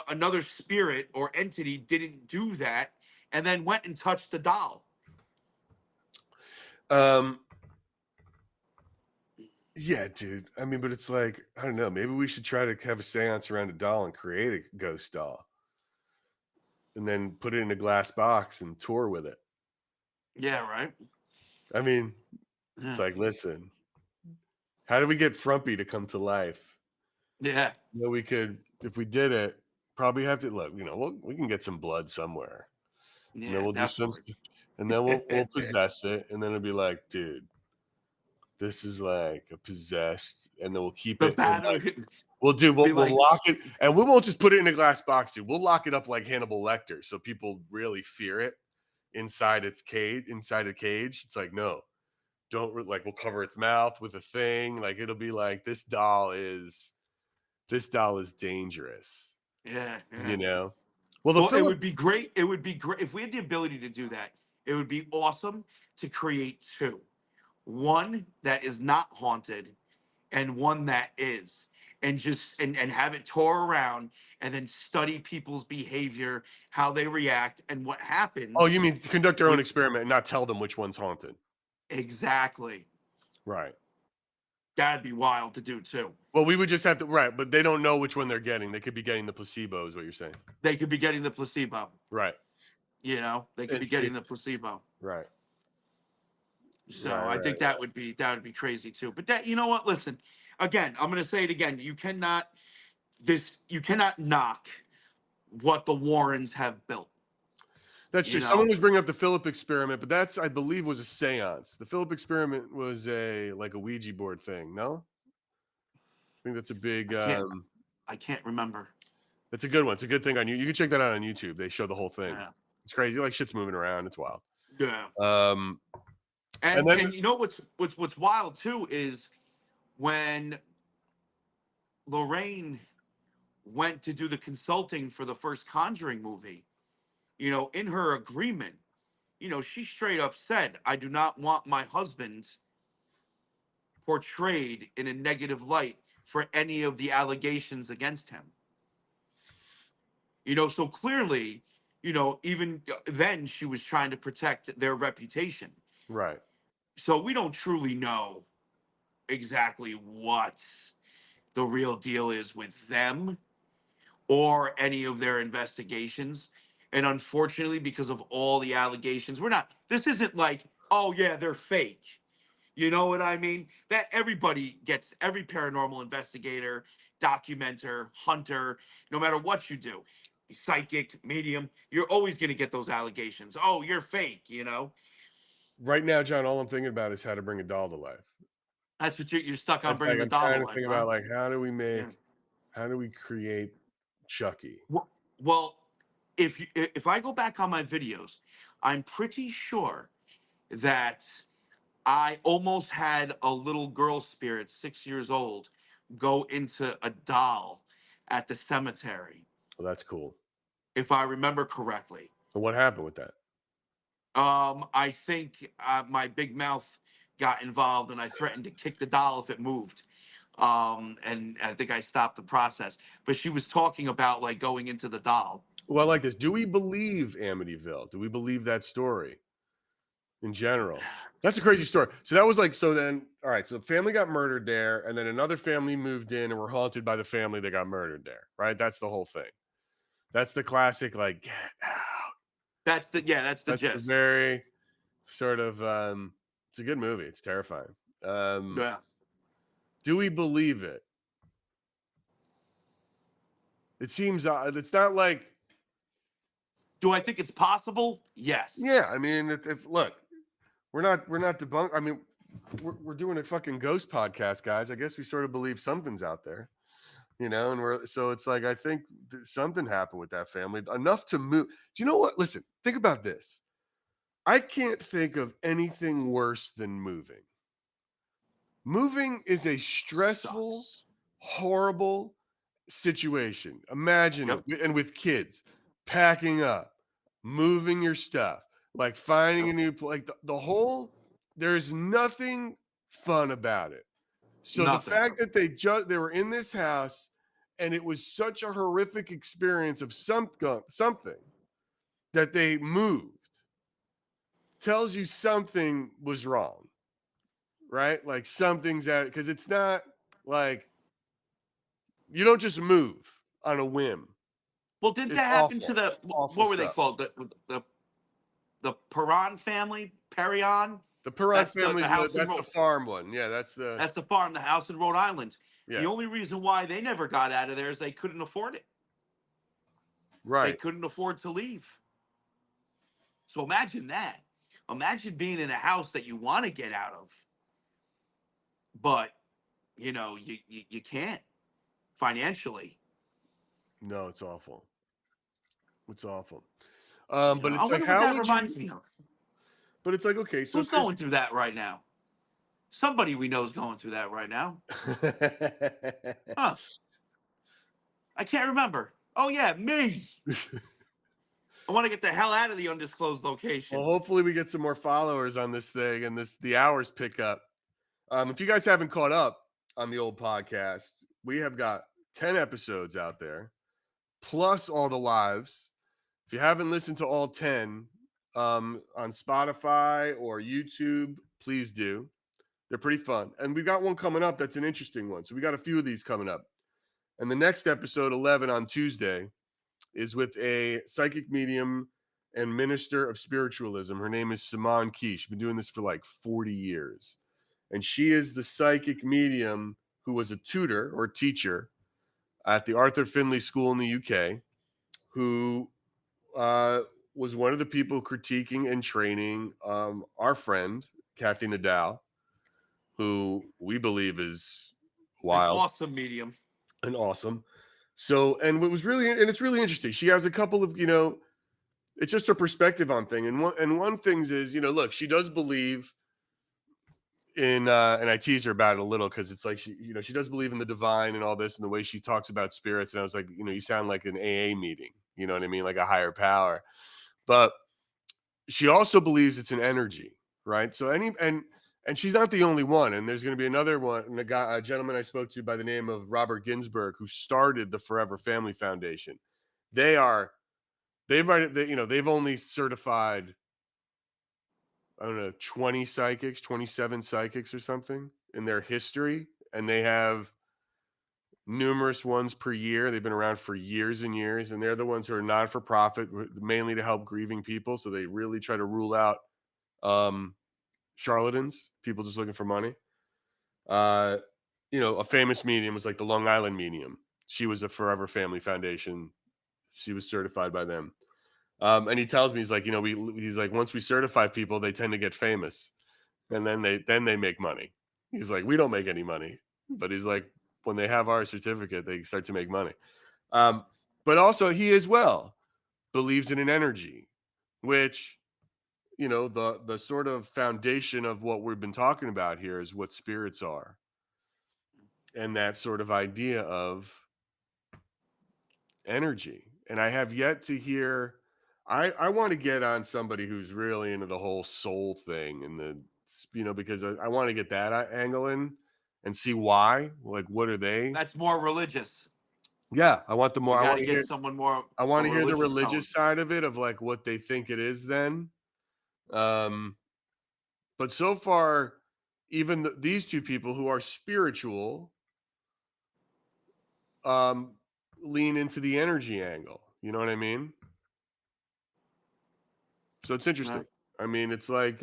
another spirit or entity didn't do that and then went and touched the doll? um, yeah, dude. I mean, but it's like I don't know. Maybe we should try to have a séance around a doll and create a ghost doll, and then put it in a glass box and tour with it. Yeah, right. I mean, it's Yeah, like, listen, how do we get Frumpy to come to life? yeah, We could, if we did it, probably have to look. We can get some blood somewhere, and then yeah, we'll do some, definitely. and then we'll possess it, and then it'll be like, dude, this is like a possessed, and then we'll keep The it in battery like we'll be we'll like, lock it, and we won't just put it in a glass box, dude. We'll lock it up like Hannibal Lecter, so people really fear it inside the cage. It's like no, don't like we'll cover its mouth with a thing. Like it'll be like this doll is dangerous. yeah, You yeah. know. Well, the Well, it Philip. would be great. It would be great if we had the ability to do that. It would be awesome to create two. One that is not haunted and one that is. And just and have it tour around and then study people's behavior, how they react, and what Oh, happens you mean conduct their own when experiment and not tell them which one's haunted? exactly. Right. That'd be wild to do too. Well, we would just have to right, but they don't know which one they're getting. They could be getting the placebo, is what you're saying. They could be getting the placebo. Right. They could be It's getting the placebo. right, So right, I think right. that would be crazy too. But that, you know what? Listen, again, I'm going to say it again. You cannot knock what the Warrens have built. That's true. You Someone know, was bringing up the Philip experiment, but that's, I believe, was a seance. The Philip experiment was a Ouija board thing. No, I think that's a big. I can't I can't remember. That's a good one. It's a good thing on you. You can check that out on YouTube. They show the whole thing. Yeah, It's crazy. Like shit's moving around. It's wild. yeah. Um, and And then you know what's wild too is when Lorraine went to do the consulting for the first Conjuring movie. In her agreement, she straight up said, "I do not want my husband portrayed in a negative light for any of the allegations against him." So clearly, even then she was trying to protect their reputation. right, So we don't truly know exactly what the real deal is with them or any of their investigations. And unfortunately, because of all the allegations, this isn't like, oh, yeah, they're fake. You know what I mean? That everybody gets, every paranormal investigator, documenter, hunter, no matter what you do, psychic, medium, you're always going to get those allegations. Oh, you're fake. right now, John. All I'm thinking about is how to bring a doll to life. That's what you're stuck on That's like bringing the I'm doll to trying to life, think huh? about, like, Yeah. how do we create Chucky? Well, if I go back on my videos, I'm pretty sure that I almost had a little girl spirit, 6 years old, go into a doll at the cemetery, Well, that's cool. if I remember correctly. So what happened with that? I think my big mouth got involved, and I threatened to kick the doll if it moved. And I think I stopped the process. But she was talking about like going into the doll. Well, I like this. Do we believe Amityville? Do we believe that story in general? That's a crazy story. So that was like, so then, all right. So the family got murdered there, and then another family moved in and were haunted by the family that got murdered there. Right? That's the whole thing. That's the classic, like, get out. That's the That's the gist. very sort of. It's a good movie. It's terrifying. Um, Yeah. do we believe it? It seems it's not like, Do I think it's possible? Yes. yeah. I mean, if look, we're not debunk. I mean, we're doing a fucking ghost podcast, guys. I guess we sort of believe something's out there, and so it's like I think something happened with that family enough to move. Do you know what? Listen, think about this. I can't think of anything worse than moving. Moving is a stressful, Sucks. horrible situation. Imagine, Yep. and with kids, packing up, moving your stuff, like finding Yep. a new place, like the whole, there's nothing fun about it. So the Nothing. fact that they were in this house and it was such a horrific experience of something that they moved tells you something was wrong, right? Like something's at, because it's not like you don't just move on a whim. Well, didn't It's that happen to awful. the It's awful what were they stuff. called? The Perron family? Perion? The Perrot That's family, the house in that's the Rhode. farm one. Yeah, That's the farm, the house in Rhode Island. The yeah, only reason why they never got out of there is they couldn't afford it. They right. couldn't afford to leave. So imagine that. Imagine being in a house that you want to get out of, but you can't financially. No, it's awful. It's awful. But I it's like, wonder what how that would you? reminds me of. But it's like, okay, so Who's going through that right now? Somebody we know is going through that right now. Huh. I can't remember. Oh yeah, me. I want to get the hell out of the undisclosed well, location. hopefully we get some more followers on this thing and the hours pick up. If you guys haven't caught up on the old podcast, we have got 10 episodes out there, plus all the lives. If you haven't listened to all 10 on Spotify or YouTube, please do. They're pretty fun. And we got one coming up that's an interesting one. So we got a few of these coming up. And the next episode, 11 on Tuesday, is with a psychic medium and minister of spiritualism. Her name is Simone Key. She's been doing this for like 40 years. And she is the psychic medium who was a tutor or teacher at the Arthur Findlay School in the UK, who uh, was one of the people critiquing and training our friend, Kathy Nadal, who we believe is An wild awesome medium. and awesome. So, and what was really, and it's really interesting. She has a couple of, it's just her perspective on thing. And one things is, look, she does believe in, and I tease her about it a little because it's like she does believe in the divine and all this, and the way she talks about spirits. And I was like, you sound like an AA meeting. You know what I mean? Like a higher power. But she also believes it's an energy, right? So and she's not the only one. And there's going to be another one, a gentleman I spoke to by the name of Robert Ginsburg, who started the Forever Family Foundation. They've only certified, I don't know, 20 psychics, 27 psychics or something in their history, and they have numerous ones per year. They've been around for years and years, and they're the ones who are not for profit, mainly to help grieving people. So they really try to rule out um, charlatans, people just looking for money. Uh, a famous medium was like the Long Island medium. She was a Forever Family Foundation. She was certified by them. And he tells me, he's like, he's like, once we certify people, they tend to get famous, and then they make money. He's like, we don't make any money, but he's like, when they have our certificate, they start to make money. Um, but also, he as well believes in an energy, which, the sort of foundation of what we've been talking about here is what spirits are, and that sort of idea of energy. And I have yet to hear. I want to get on somebody who's really into the whole soul thing and because I want to get that angle in and see why. Like, what are they? That's more religious. Yeah, I want the more. You I got want to to get hear. someone more I a want to hear the religious tone. religious side of it, of like what they think it is. Then, um, but so far, even these two people who are spiritual, um, lean into the energy angle. You know what I mean? So it's Yeah. interesting. I mean, it's like,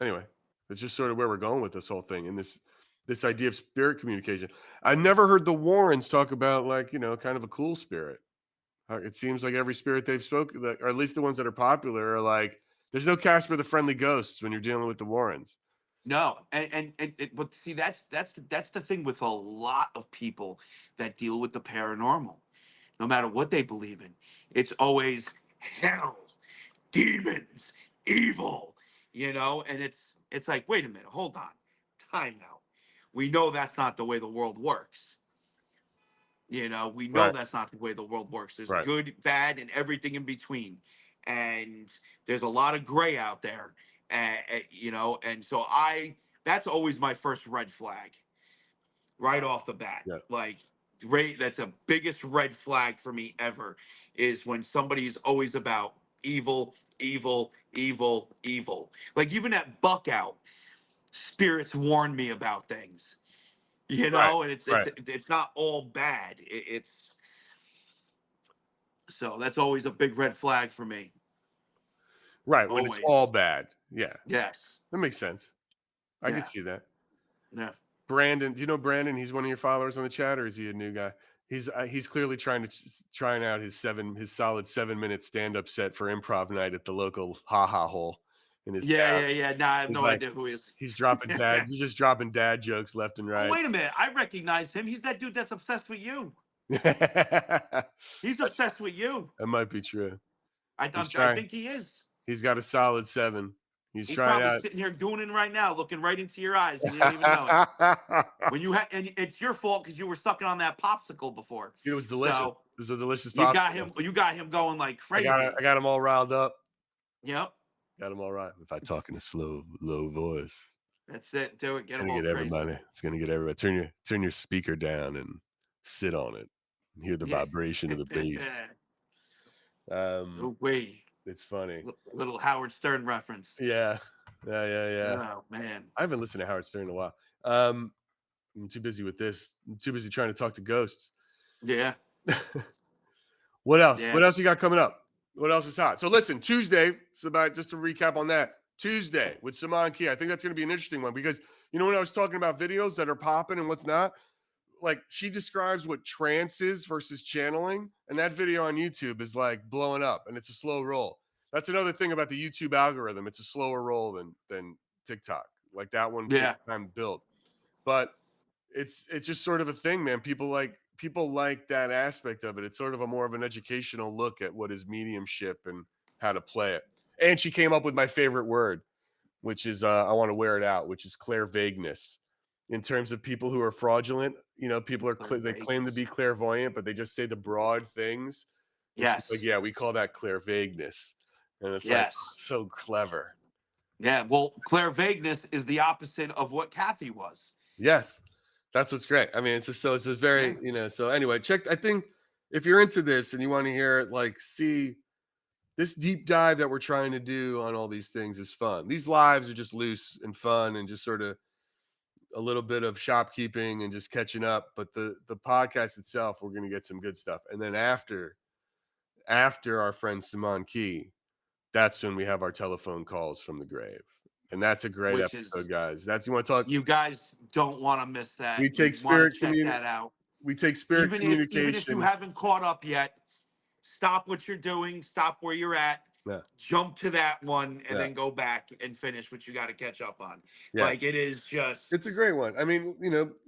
anyway, it's just sort of where we're going with this whole thing and this idea of spirit communication. I never heard the Warrens talk about, like, kind of a cool spirit. It seems like every spirit they've spoken, or at least the ones that are popular, are like, there's no Casper the Friendly Ghosts when you're dealing with the Warrens. No, but see, that's the thing with a lot of people that deal with the paranormal. No matter what they believe in, it's always hell, demons, evil, and it's like, wait a minute, hold on, time now. We know that's not the way the world works. We know Right, that's not the way the world works. There's right, good, bad, and everything in between. And there's a lot of gray out there. And so that's always my first red flag right off the bat. yeah, Like, that's a biggest red flag for me ever, is when somebody is always about evil, evil, evil, evil. Like, even at Buck Out, spirits warn me about things, right, and it's right, it's it's not all bad. It's So that's always a big red flag for me. right. When it's all Always. bad, yeah, Yes. that makes sense. I could Yeah. see that. Yeah. Brandon, do you know Brandon? He's one of your followers on the chat, or is he a new guy? He's clearly trying out his solid 7 minute stand up set for improv night at the local haha hole in his Yeah. town. Yeah. Yeah. Nah, I have He's no like, idea who he is. he's just dropping dad jokes left and Oh, right. wait a minute. I recognize him. He's that dude that's obsessed with you. That's He's obsessed with you. That might be true. He's I trying. think he is. He's got a solid 7. He's He's trying probably out. sitting here gooning right now, looking right into your eyes, and you don't even know it. And it's your fault because you were sucking on that popsicle before. It was delicious. It So was a delicious you got popsicle. him. You got him going like I crazy. got him all riled up. Yep. Got him all right. If I talk in a slow, low voice, That's it. Do it. Get him gonna all get crazy. everybody. It's gonna get everybody. Turn your speaker down and sit on it. And hear the Yeah. vibration of the bass. Um, Oh, wait. it's funny. Little Howard Stern reference. Yeah, yeah. Oh man. I haven't listened to Howard Stern in a while. I'm too busy with this. I'm too busy trying to talk to ghosts. Yeah. What else? Yeah. What else you got coming up? What else is hot? So listen, Tuesday. It's about just to recap on that. Tuesday with Saman Key. I think that's going to be an interesting one because when I was talking about videos that are popping and what's not, like she describes what trance is versus channeling, and that video on YouTube is like blowing up, and it's a slow roll. That's another thing about the YouTube algorithm. It's a slower roll than TikTok. Like that one takes Yeah. time to build, but it's just sort of a thing, man. People like that aspect of it. It's sort of a more of an educational look at what is mediumship and how to play it. And she came up with my favorite word, which is I want to wear it out, which is clairvagueness. In terms of people who are fraudulent, people Clear they claim to be Vegas. clairvoyant, but they just say the broad things. And she's like, Yes. "Yeah, we call that clairvagueness," and it's like, oh, Yes. it's so clever. Yeah. Well, Claire Vagueness is the opposite of what Kathy was. Yes, that's what's great. I mean, it's just Yeah. very, So anyway, check. I think if you're into this and you want to hear it, like, see this deep dive that we're trying to do on all these things is fun. These lives are just loose and fun and just sort of a little bit of shopkeeping and just catching up. But the podcast itself, we're gonna get some good stuff. And then after our friend Simon Key, that's when we have our telephone calls from the grave. And that's a great Which episode, is, guys. That's you want to talk. you guys don't want to miss that. We You take want to spirit check communi- that out. we take spirit Even if you communication. haven't caught up yet, stop what you're doing, stop where you're at, Yeah, jump to that one, and yeah, then go back and finish what you got to catch up on. yeah. Like, it is It's a just, great one. I mean,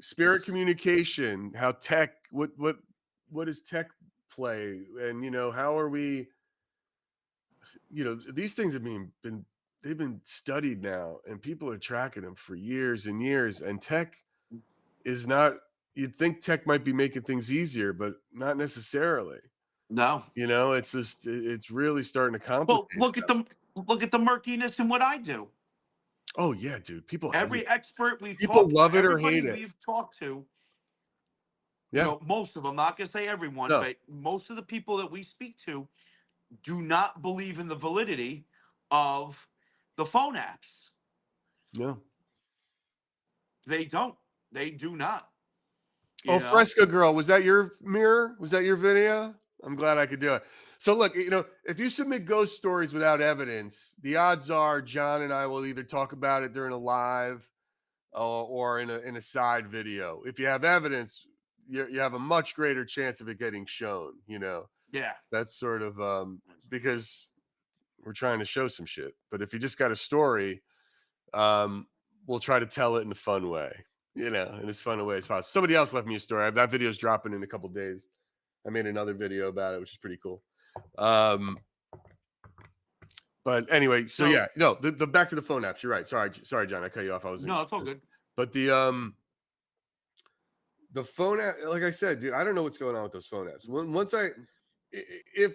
spirit it's communication, how tech, what does tech play, and how are we, these things have been they've been studied now, and people are tracking them for years and years. And tech is not. You'd think tech might be making things easier, but not necessarily. no. It's just it's really starting to Well, complicate look at stuff. the murkiness in what I do. Oh yeah, dude. People hate it. Every expert we've People talked to, love it or everybody hate it. we've talked to, Yeah. most of them, not gonna say everyone, No. but most of the people that we speak to do not believe in the validity of the phone apps. No. They don't. They do not. Oh, You know. Fresco Girl, was that your mirror? Was that your video? I'm glad I could do it. So look, if you submit ghost stories without evidence, the odds are John and I will either talk about it during a live or in a side video. If you have evidence, you have a much greater chance of it getting shown. Yeah. That's sort of because we're trying to show some shit. But if you just got a story, um, we'll try to tell it in a fun way, in as fun a way as possible. Somebody else left me a story. That video is dropping in a couple days. I made another video about it, which is pretty cool. But anyway, so So yeah, no, the back to the phone apps. You're right. Sorry, John, I cut you off. I wasn't. no, it's all good. But the phone app, like I said, dude, I don't know what's going on with those phone apps. Once if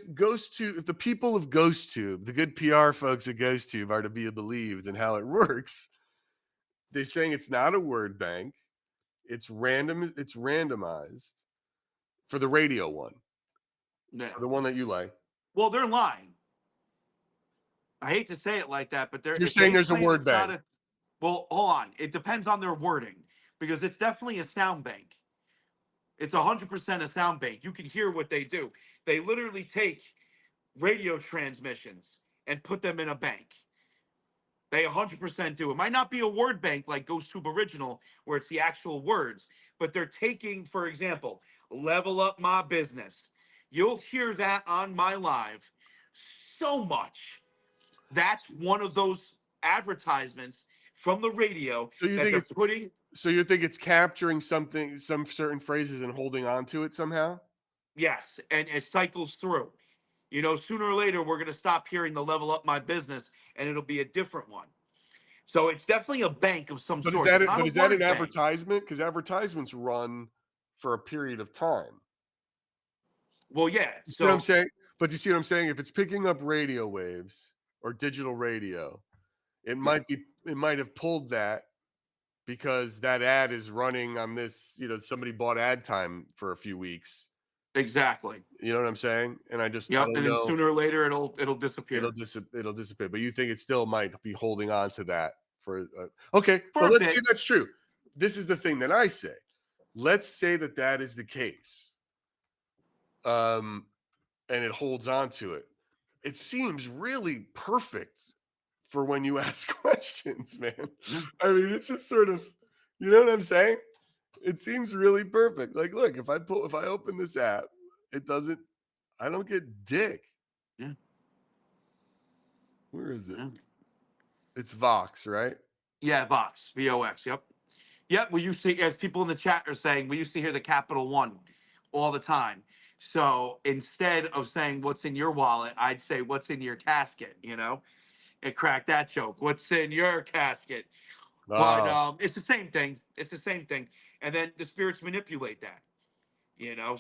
the people of GhostTube, the good PR folks at GhostTube are to be believed in how it works, they're saying it's not a word bank. It's random. It's randomized for the radio one, Yeah. for the one that you like. Well, they're lying. I hate to say it like that, but You're if saying they there's a claim word it's not bank. a, well, hold on. It depends on their wording because it's definitely a sound bank. It's 100% a sound bank. You can hear what they do. They literally take radio transmissions and put them in a bank. They 100% do. It might not be a word bank like GhostTube Original, where it's the actual words, but they're taking, for example, level up my business. You'll hear that on my live so much. That's one of those advertisements from the radio So you that think they're it's putting. so you think it's capturing something, some certain phrases, and holding on to it somehow? Yes, and it cycles through. Sooner or later, we're going to stop hearing the level up my business and it'll be a different one. So it's definitely a bank of some But is sort. that It's it? not a But is that an word bank. advertisement? Because advertisements run for a period of time. Well, yeah. You see what I'm So saying? But you see what I'm saying? If it's picking up radio waves or digital radio, yeah, it might have pulled that because that ad is running on this, somebody bought ad time for a few weeks. exactly. You know what I'm saying? And I Yep. don't And then know. sooner or later, it'll disappear It'll dissipate, but you think it still might be holding on to that for okay, for but a let's say bit. that's true. This is the thing that I say. Let's say that is the case. Um and it holds on to it. It seems really perfect for when you ask questions, man. Yeah, I mean, it's just sort of, you know what I'm saying? It seems really perfect. Like, look, if I open this app, it doesn't, I don't get dick. yeah, Where is it? yeah. It's Vox, right? Yeah, Vox, VOX. Yep. Yep. We used to, as people in the chat are saying, we used to hear the Capital One all the time. So instead of saying what's in your wallet, I'd say what's in your casket, and crack that joke. What's in your casket? But Oh, it's the same thing. It's the same thing. And then the spirits manipulate that.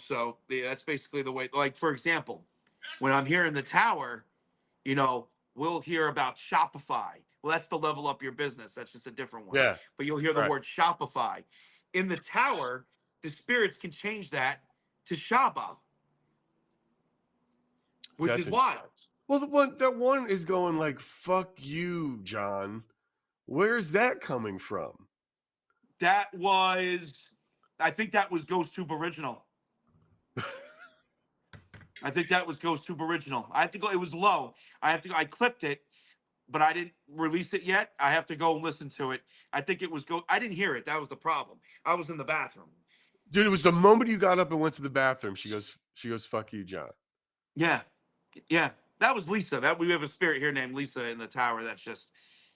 So that's basically the way, like, for example, when I'm here in the tower, we'll hear about Shopify. Well, that's to level up your business. That's just a different one. yeah, But you'll hear the right. word Shopify. In the tower, the spirits can change that to Shaba, which That's is interesting. wild. Well, that one is going like, fuck you, John. Where's that coming from? That was, I think that was Ghost Tube Original. I think that was Ghost Tube Original. I have to go. It was low. I have to go. I clipped it, but I didn't release it yet. I have to go and listen to it. I think it was go. I didn't hear it. That was the problem. I was in the bathroom. Dude, it was the moment you got up and went to the bathroom. She goes, fuck you, John. Yeah, yeah. That was Lisa. That we have a spirit here named Lisa in the tower. That's just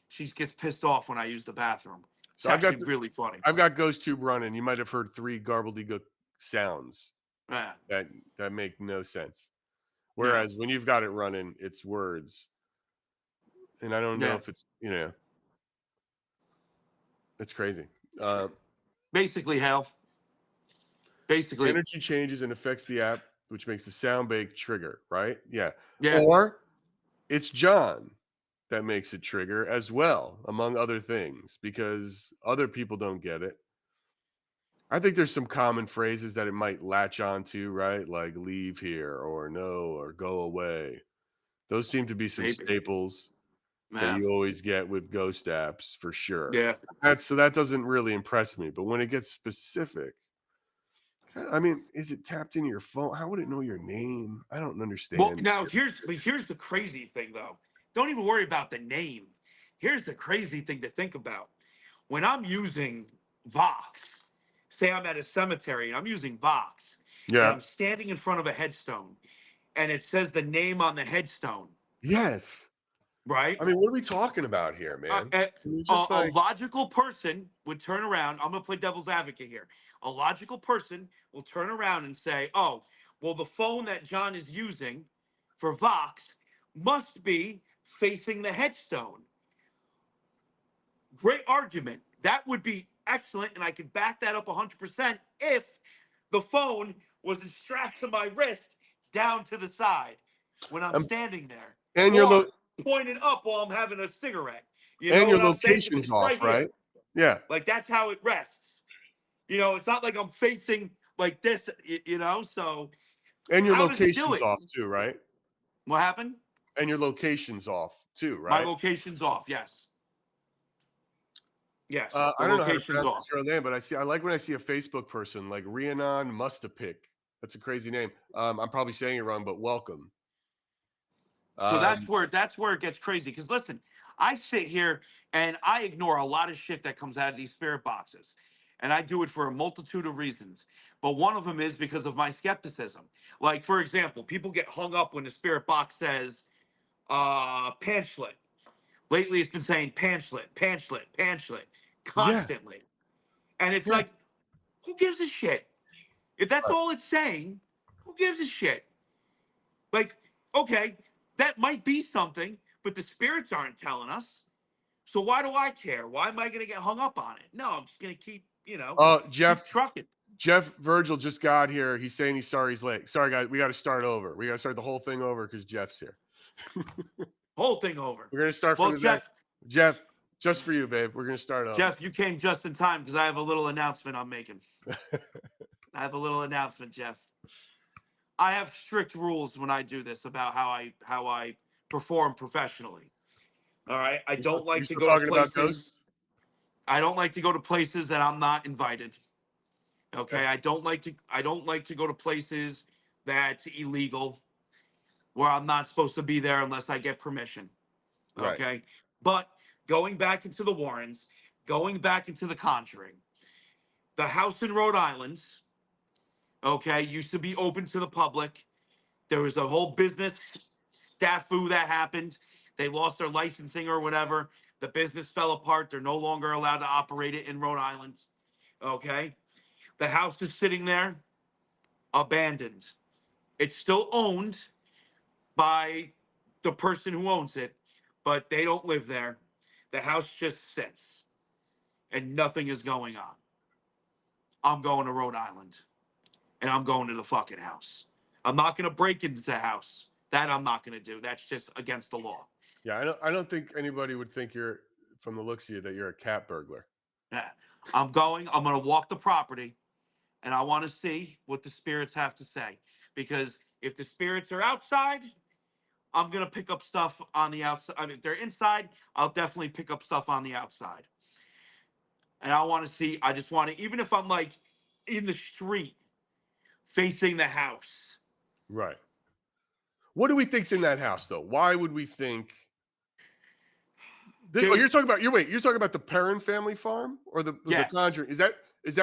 she gets pissed off when I use the bathroom. It's So I've actually got really funny. I've got Ghost Tube running. You might have heard 3 garbledy sounds Yeah, that make no sense. yeah, Whereas when you've got it running, it's words. And I don't know yeah. if it's crazy. Uh, Basically, hell. Basically, Energy changes and affects the app, which makes the sound bake trigger, right? Yeah. yeah. Or it's John that makes it trigger as well, among other things, because other people don't get it. I think there's some common phrases that it might latch onto, right? Like leave here or no or go away. Those seem to be some Maybe. staples that Yeah, you always get with ghost apps for sure. yeah. That doesn't really impress me. But when it gets specific, I mean, is it tapped into your phone? How would it know your name? I don't Well, understand. now here's the crazy thing though. Don't even worry about the name. Here's the crazy thing to think about. When I'm using Vox, say I'm at a cemetery and I'm using Vox, and Yeah. I'm standing in front of a headstone, and it says the name on the headstone, Yes. right? I mean, what are we talking about here, A, man? a, Can you just a like, logical person would turn around. I'm going to play devil's advocate here. A logical person will turn around and say, "Oh, well, the phone that John is using for Vox must be facing the headstone." Great argument. That would be excellent, and I could back that up 100% if the phone wasn't strapped to my wrist down to the side when I'm um, standing there, and your or pointed up while I'm having a cigarette. You and know your what I'm saying? Because location's it's right off, right? here. Yeah. Like that's how it rests. It's not like I'm facing like this. So And your how does it do location's it? off too, right? What happened? And your location's off too, My right? location's off. Yes. Yes. The I don't know how to location's pronounce off. this girl name, but I like when I see a Facebook person like Rhiannon Mustapic. That's a crazy name. I'm probably saying it wrong, but welcome. So that's Um, where it gets crazy. Because listen, I sit here and I ignore a lot of shit that comes out of these spirit boxes, and I do it for a multitude of reasons. But one of them is because of my skepticism. Like for example, people get hung up when the spirit box says pamphlet. Lately, it's been saying pamphlet, pamphlet, pamphlet yeah, constantly, and it's yeah. like, who gives a shit? If that's Right. all it's saying, who gives a shit? Like, okay, that might be something, but the spirits aren't telling us. So why do I care? Why am I going to get hung up on it? No, I'm just going to keep, Oh, keep Jeff trucking. Jeff Virgil just got here. He's saying he's sorry he's late. Sorry, guys. We got to start over. We got to start the whole thing over because Jeff's here. Whole thing over. We're gonna start from Well, the back. Jeff, Jeff, just for you, babe. We're gonna start over. Jeff, you came just in time because I have a little announcement I'm making. I have a little announcement, Jeff. I have strict rules when I do this about how I perform professionally. All right. I don't You like to still go to talking about places. ghosts? I don't like to go to places that I'm not invited. Okay. Okay. I don't like to go to places that's illegal. where I'm not supposed to be there unless I get permission. Right. Okay. But going back into the Warrens, going back into the Conjuring, the house in Rhode Island, okay, used to be open to the public. There was a whole business snafu that happened. They lost their licensing or whatever. The business fell apart. They're no longer allowed to operate it in Rhode Island. Okay. The house is sitting there abandoned. It's still owned by the person who owns it, but they don't live there. The house just sits and nothing is going on. I'm going to Rhode Island and I'm going to the fucking house. I'm not going to break into the house. That I'm not going to do. That's just against the law. Yeah, I don't think anybody would think you're, from the looks of you, that you're a cat burglar. Yeah. I'm going to walk the property and I want to see what the spirits have to say. Because if the spirits are outside, I'm going to pick up stuff on the outside. I mean, if they're inside, I'll definitely pick up stuff on the outside. And I want to see, I just want to, even if I'm like in the street facing the house. Right. What do we think's in that house, though? Why would we think? Oh, There's, you're talking about the Perrin family farm or the yes. Conjuring? Is that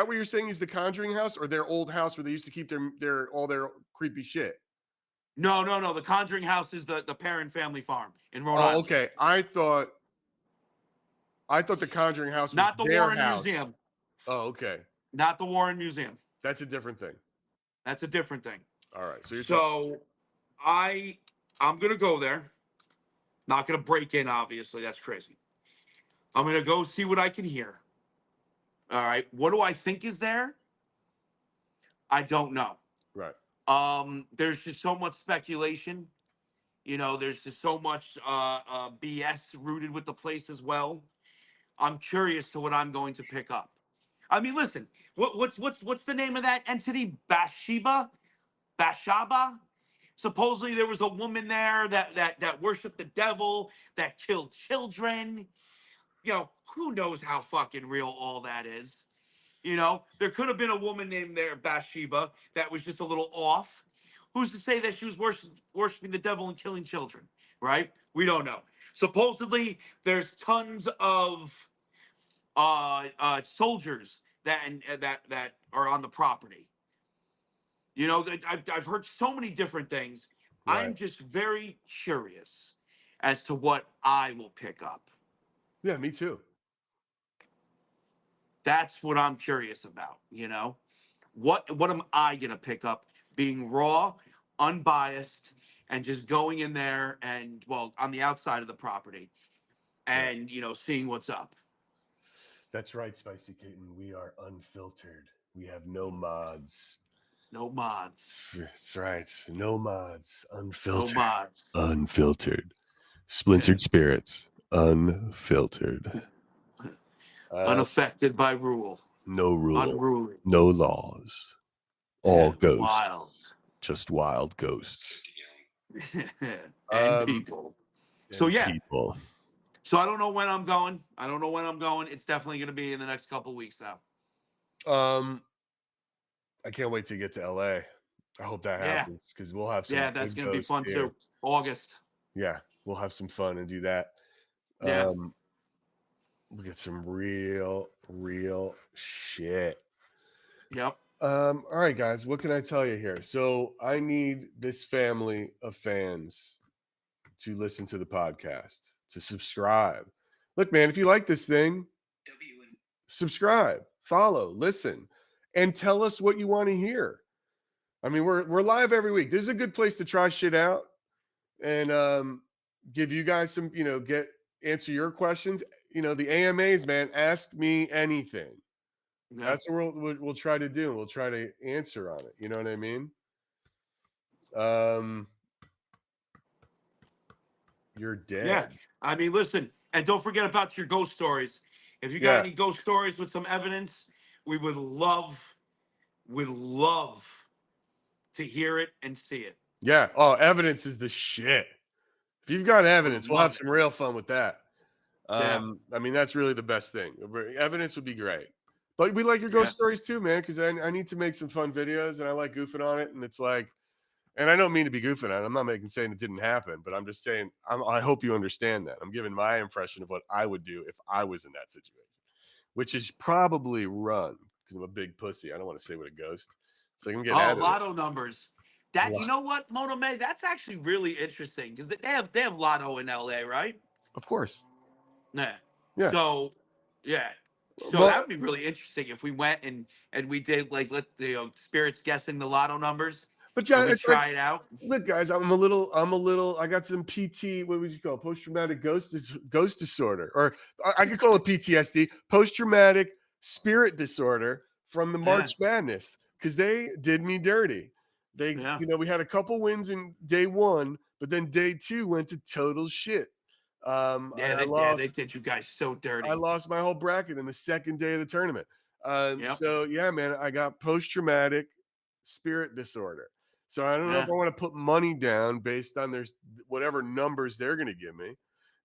what you're saying is the Conjuring house or their old house where they used to keep their all their creepy shit? No, no, no. The Conjuring house is the Perrin family farm in Rhode Oh, Island. okay. I thought the Conjuring house was Not the their Warren house. Museum. Oh, okay. Not the Warren Museum. That's a different thing. That's a different thing. All right. So you're talking. So I'm gonna go there. Not gonna break in, obviously. That's crazy. I'm gonna go see what I can hear. All right. What do I think is there? I don't know. Right. There's just so much speculation. You know, there's just so much BS rooted with the place as well. I'm curious to what I'm going to pick up. I mean, listen, what's the name of that entity? Bathsheba. Supposedly there was a woman there that worshipped the devil, that killed children. You know, who knows how fucking real all that is? You know, there could have been a woman named there, Bathsheba, that was just a little off. Who's to say that she was worshiping the devil and killing children, right? We don't know. Supposedly, there's tons of soldiers that are on the property. You know, I've heard so many different things. I'm Right. just very curious as to what I will pick up. Yeah. Me too. That's what I'm curious about. You know, what am I gonna pick up? Being raw, unbiased, and just going in there and well on the outside of the property, Right. and you know seeing what's up. That's right, Spicy Kitten. We are unfiltered. We have no mods. No mods. That's right. No mods. No Unfiltered. mods. Unfiltered. Splintered spirits. Unfiltered. Unaffected by rule. No rule. Unruly. No laws. All ghosts. Wild. Just wild ghosts. And people. So And yeah. people. So I don't know when I'm going. It's definitely going to be in the next couple of weeks now. I can't wait to get to LA. I hope that happens because we'll have some. Yeah, that's good going to be ghosts fun here. too. August. Yeah, we'll have some fun and do that. Yeah. We get some real shit. Yep. All right, guys, what can I tell you here? So I need this family of fans to listen to the podcast, to subscribe. Look, man, if you like this thing, subscribe, follow, listen, and tell us what you want to hear. I mean, we're live every week. This is a good place to try shit out and give you guys some, answer your questions. The AMAs, man, ask me anything. Yep. That's what we'll try to do. We'll try to answer on it. You know what I mean? You're dead. Yeah. I mean, listen, and don't forget about your ghost stories. If you got any ghost stories with some evidence, we would love to hear it and see it. Yeah. Oh, evidence is the shit. If you've got evidence, we'll have some real fun with that. I mean, that's really the best thing. Evidence would be great. But we like your ghost stories too, man, because I need to make some fun videos and I like goofing on it. And it's like, And I don't mean to be goofing on it. I'm not saying it didn't happen, but I'm just saying I hope you understand that. I'm giving my impression of what I would do if I was in that situation, which is probably run because I'm a big pussy. I don't want to say what a ghost. So I can get Oh, out of lotto numbers. it. That, you know what, Mona May, that's actually really interesting because they have lotto in LA, right? Of course. Yeah. Yeah. So, yeah. So Well, that would be really interesting if we went and we did like let the spirits guessing the lotto numbers but and John, we it's like, try it out. look, guys, I'm a little, I got some PT, what would you call it? Post-traumatic ghost disorder, or I could call it PTSD, post-traumatic spirit disorder from the Yeah. March Madness, because they did me dirty. They, Yeah. we had a couple wins in day one, but then day two went to total shit. Yeah, I they lost, did you guys so I dirty. lost my whole bracket in the second day of the tournament. Yep. So yeah, man, I got post-traumatic spirit disorder. So I don't know if Yeah. I want to put money down based on their whatever numbers they're going to give me.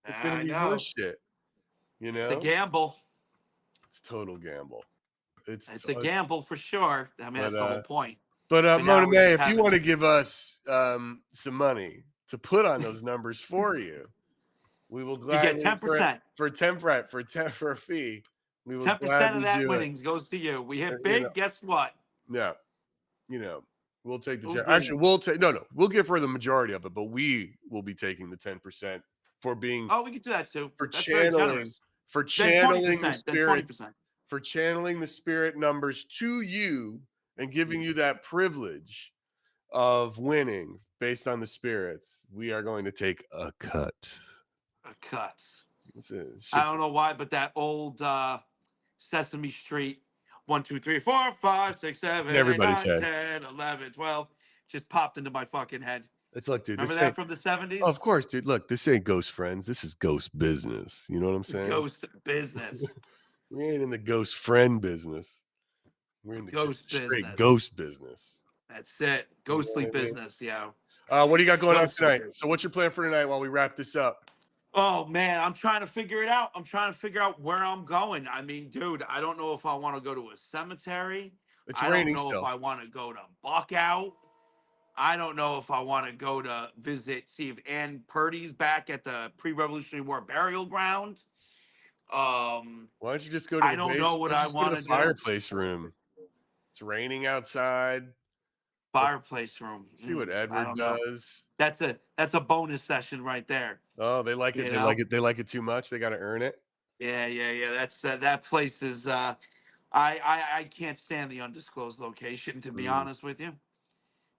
It's going to I be know. horse shit, you It's a know? gamble. It's total gamble. It's It's a gamble for sure. I mean, but that's the whole point. But now Mona we're May, just if you having want to give us some money to put on those numbers for you, we will you get gladly 10%. for 10 right for 10 for a fee. We will 10% of gladly that do it. winnings goes to you. We hit You know, big, guess what? yeah. We'll take the Who actually didn't? we'll take no, we'll give her the majority of it, but we will be taking the 10% for being Oh, we could do that too. for That's very channeling generous. for Then channeling the 20%. Then spirit 20%. for channeling the spirit numbers to you and giving you that privilege of winning based on the spirits. We are going to take a cut. Cuts. I Shit's don't know why, but that old Sesame Street 1, 2, 3, 4, 5, 6, in 7, 8, everybody's 9, head. 10, 11, 12 just popped into my fucking head. It's like, dude, Remember this that ain't from the of 70s? course, dude. Look, this ain't ghost friends. This is ghost business. You know what I'm saying? Ghost business. We ain't in the ghost friend business. We're in the Ghost straight business. ghost business. That's it. You know Ghostly what I mean? business, yo. What do you got going on Ghostly tonight? So, business. what's your plan for tonight while we wrap this up? Oh man, I'm trying to figure it out. I'm trying to figure out where I'm going. I mean, dude, I don't know if I want to go to a cemetery. It's I don't raining know if still. I want to go to Buckout. I don't know if I want to go to visit, see if Ann Purdy's back at the pre-Revolutionary War burial ground. Why don't you just go to I the don't base? know Why what don't you I just go to want the to do. fireplace room? It's raining outside. Let's Fireplace room. see what I Edward don't know. does. That's a bonus session right there. Oh, they like it. You They like know. it. They like it too much. They got to earn it. Yeah, yeah, yeah. That's that place is. I can't stand the undisclosed location. To be Mm. honest with you,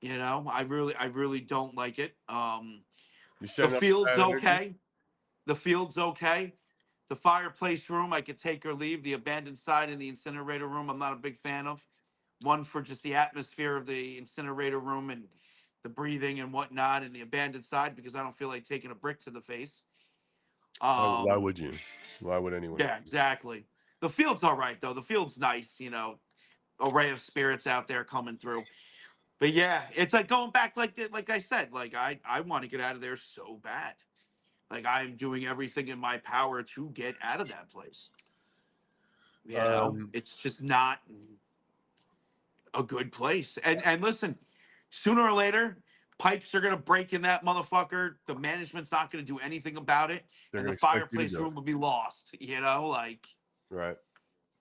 I really don't like it. You The setting up some field's bad energy? okay. The field's okay. The fireplace room, I could take or leave. The abandoned side in the incinerator room, I'm not a big fan of. One for just the atmosphere of the incinerator room and the breathing and whatnot, and the abandoned side because I don't feel like taking a brick to the face. Why Um, would you? Why would anyone? yeah, exactly. The field's all right though. The field's nice, array of spirits out there coming through. But yeah, it's like going back like I said, like I want to get out of there so bad. Like I'm doing everything in my power to get out of that place. Um, It's just not a good place. And listen, sooner or later, pipes are gonna break in that motherfucker. The management's not gonna do anything about it, they're and gonna the expect you to fireplace do it, room will be lost. Like right?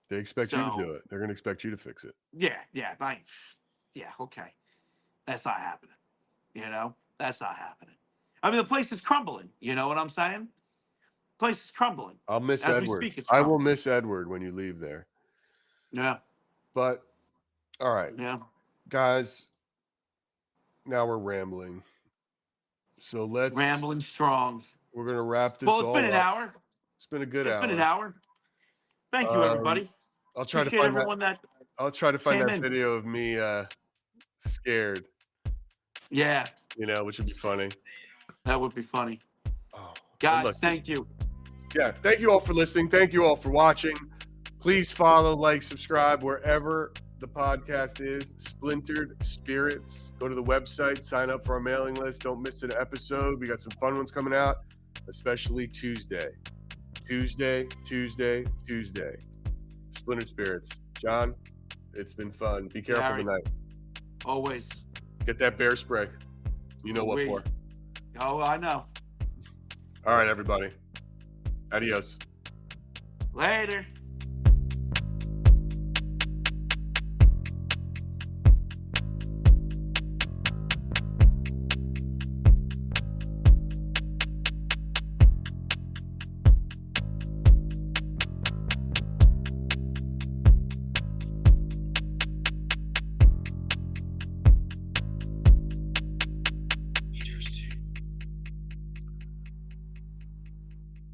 They expect you to so. do it. They're gonna expect you to fix it. Yeah, yeah, yeah. Okay, that's not happening. That's not happening. I mean, the place is crumbling. You know what I'm saying? Place is crumbling I'll miss as we Edward. speak. It's I will crumbling. miss Edward when you leave there. Yeah, But all right, yeah. guys. Now we're rambling. So Rambling strong. we're gonna wrap Well, this it's been all an up. hour. It's been a good It's been an hour. hour. Thank you, Um, everybody. I'll try to Appreciate find that. everyone that I'll try to find came that in. video of me scared. Yeah, Which would be funny. that would be funny. Oh, and Guys, listen, thank you. yeah. Thank you all for listening. Thank you all for watching. Please follow, like, subscribe wherever the podcast is. Splintered Spirits. Go to the website, sign up for our mailing list. Don't miss an episode. We got some fun ones coming out, especially Tuesday. Tuesday. Splintered Spirits. John, it's been fun. Be careful Gary, tonight. always. Get that bear spray. You know what We. for. Oh, I know. All right, everybody. Adios. Later.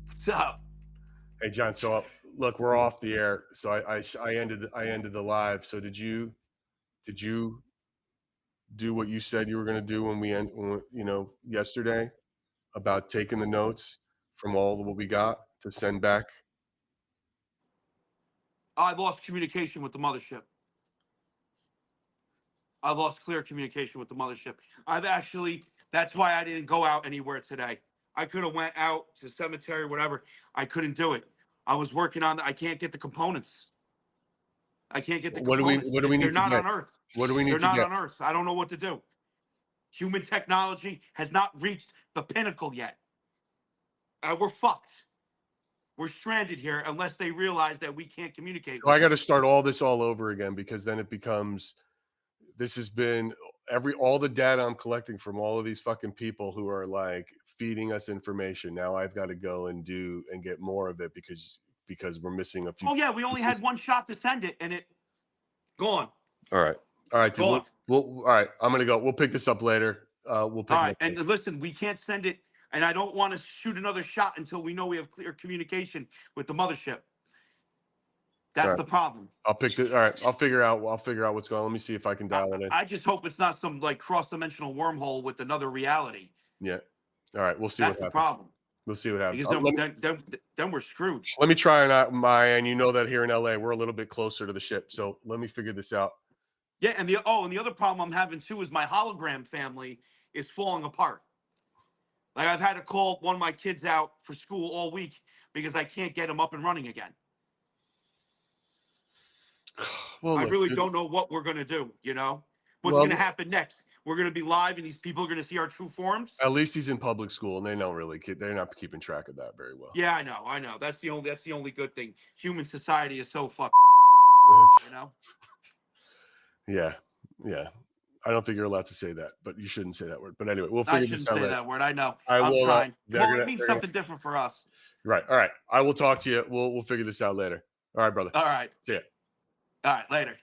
What's up? Hey, John. So look, we're off the air. So I ended the live. So did you do what you said you were going to do yesterday about taking the notes from all what we got to send back? I lost communication with the mothership. I lost clear communication with the mothership. That's why I didn't go out anywhere today. I could have went out to the cemetery, whatever. I couldn't do it. I was working on I can't get the components. I can't get the What do we components. what do we They're need to not get? on Earth. What do we need They're to not get? on Earth. I don't know what to do. Human technology has not reached the pinnacle yet. We're fucked. We're stranded here unless they realize that we can't communicate So with I got them. to start all this all over again, because then it becomes, this has been all the data I'm collecting from all of these fucking people who are like feeding us information. Now I've got to go and get more of it because we're missing a few Oh yeah, we only pieces. had one shot to send it, and it gone. All right. All right, dude. Gone. All right. I'm gonna go. We'll pick this up later. We'll pick All it right, up and later. listen, we can't send it, and I don't want to shoot another shot until we know we have clear communication with the mothership. All That's right. the problem. All right. I'll figure out what's going on. Let me see if I can I, dial it in. I just hope it's not some like cross-dimensional wormhole with another reality. Yeah. All right. We'll see what That's the happens. problem. We'll see what happens. Because then we're screwed. Let me try and out my end. You know that here in LA, we're a little bit closer to the ship. So let me figure this out. Yeah, and the other problem I'm having too is my hologram family is falling apart. Like I've had to call one of my kids out for school all week because I can't get them up and running again. Well, I look, really dude. don't know what we're gonna do. What's Well, gonna happen next? We're gonna be live, and these people are gonna see our true forms. at least he's in public school, and they don't really they're not keeping track of that very well. Yeah, I know. That's the only good thing. Human society is so fucked. You know. Yeah. Yeah. I don't think you're allowed to say that, but you shouldn't say that word. But anyway, we'll I figure this shouldn't out say later. that word. I know. I I'm will. trying. Well, it means They're gonna. something different for us. Right. All right. I will talk to you. We'll figure this out later. All right, brother. All right. See ya. All right. Later.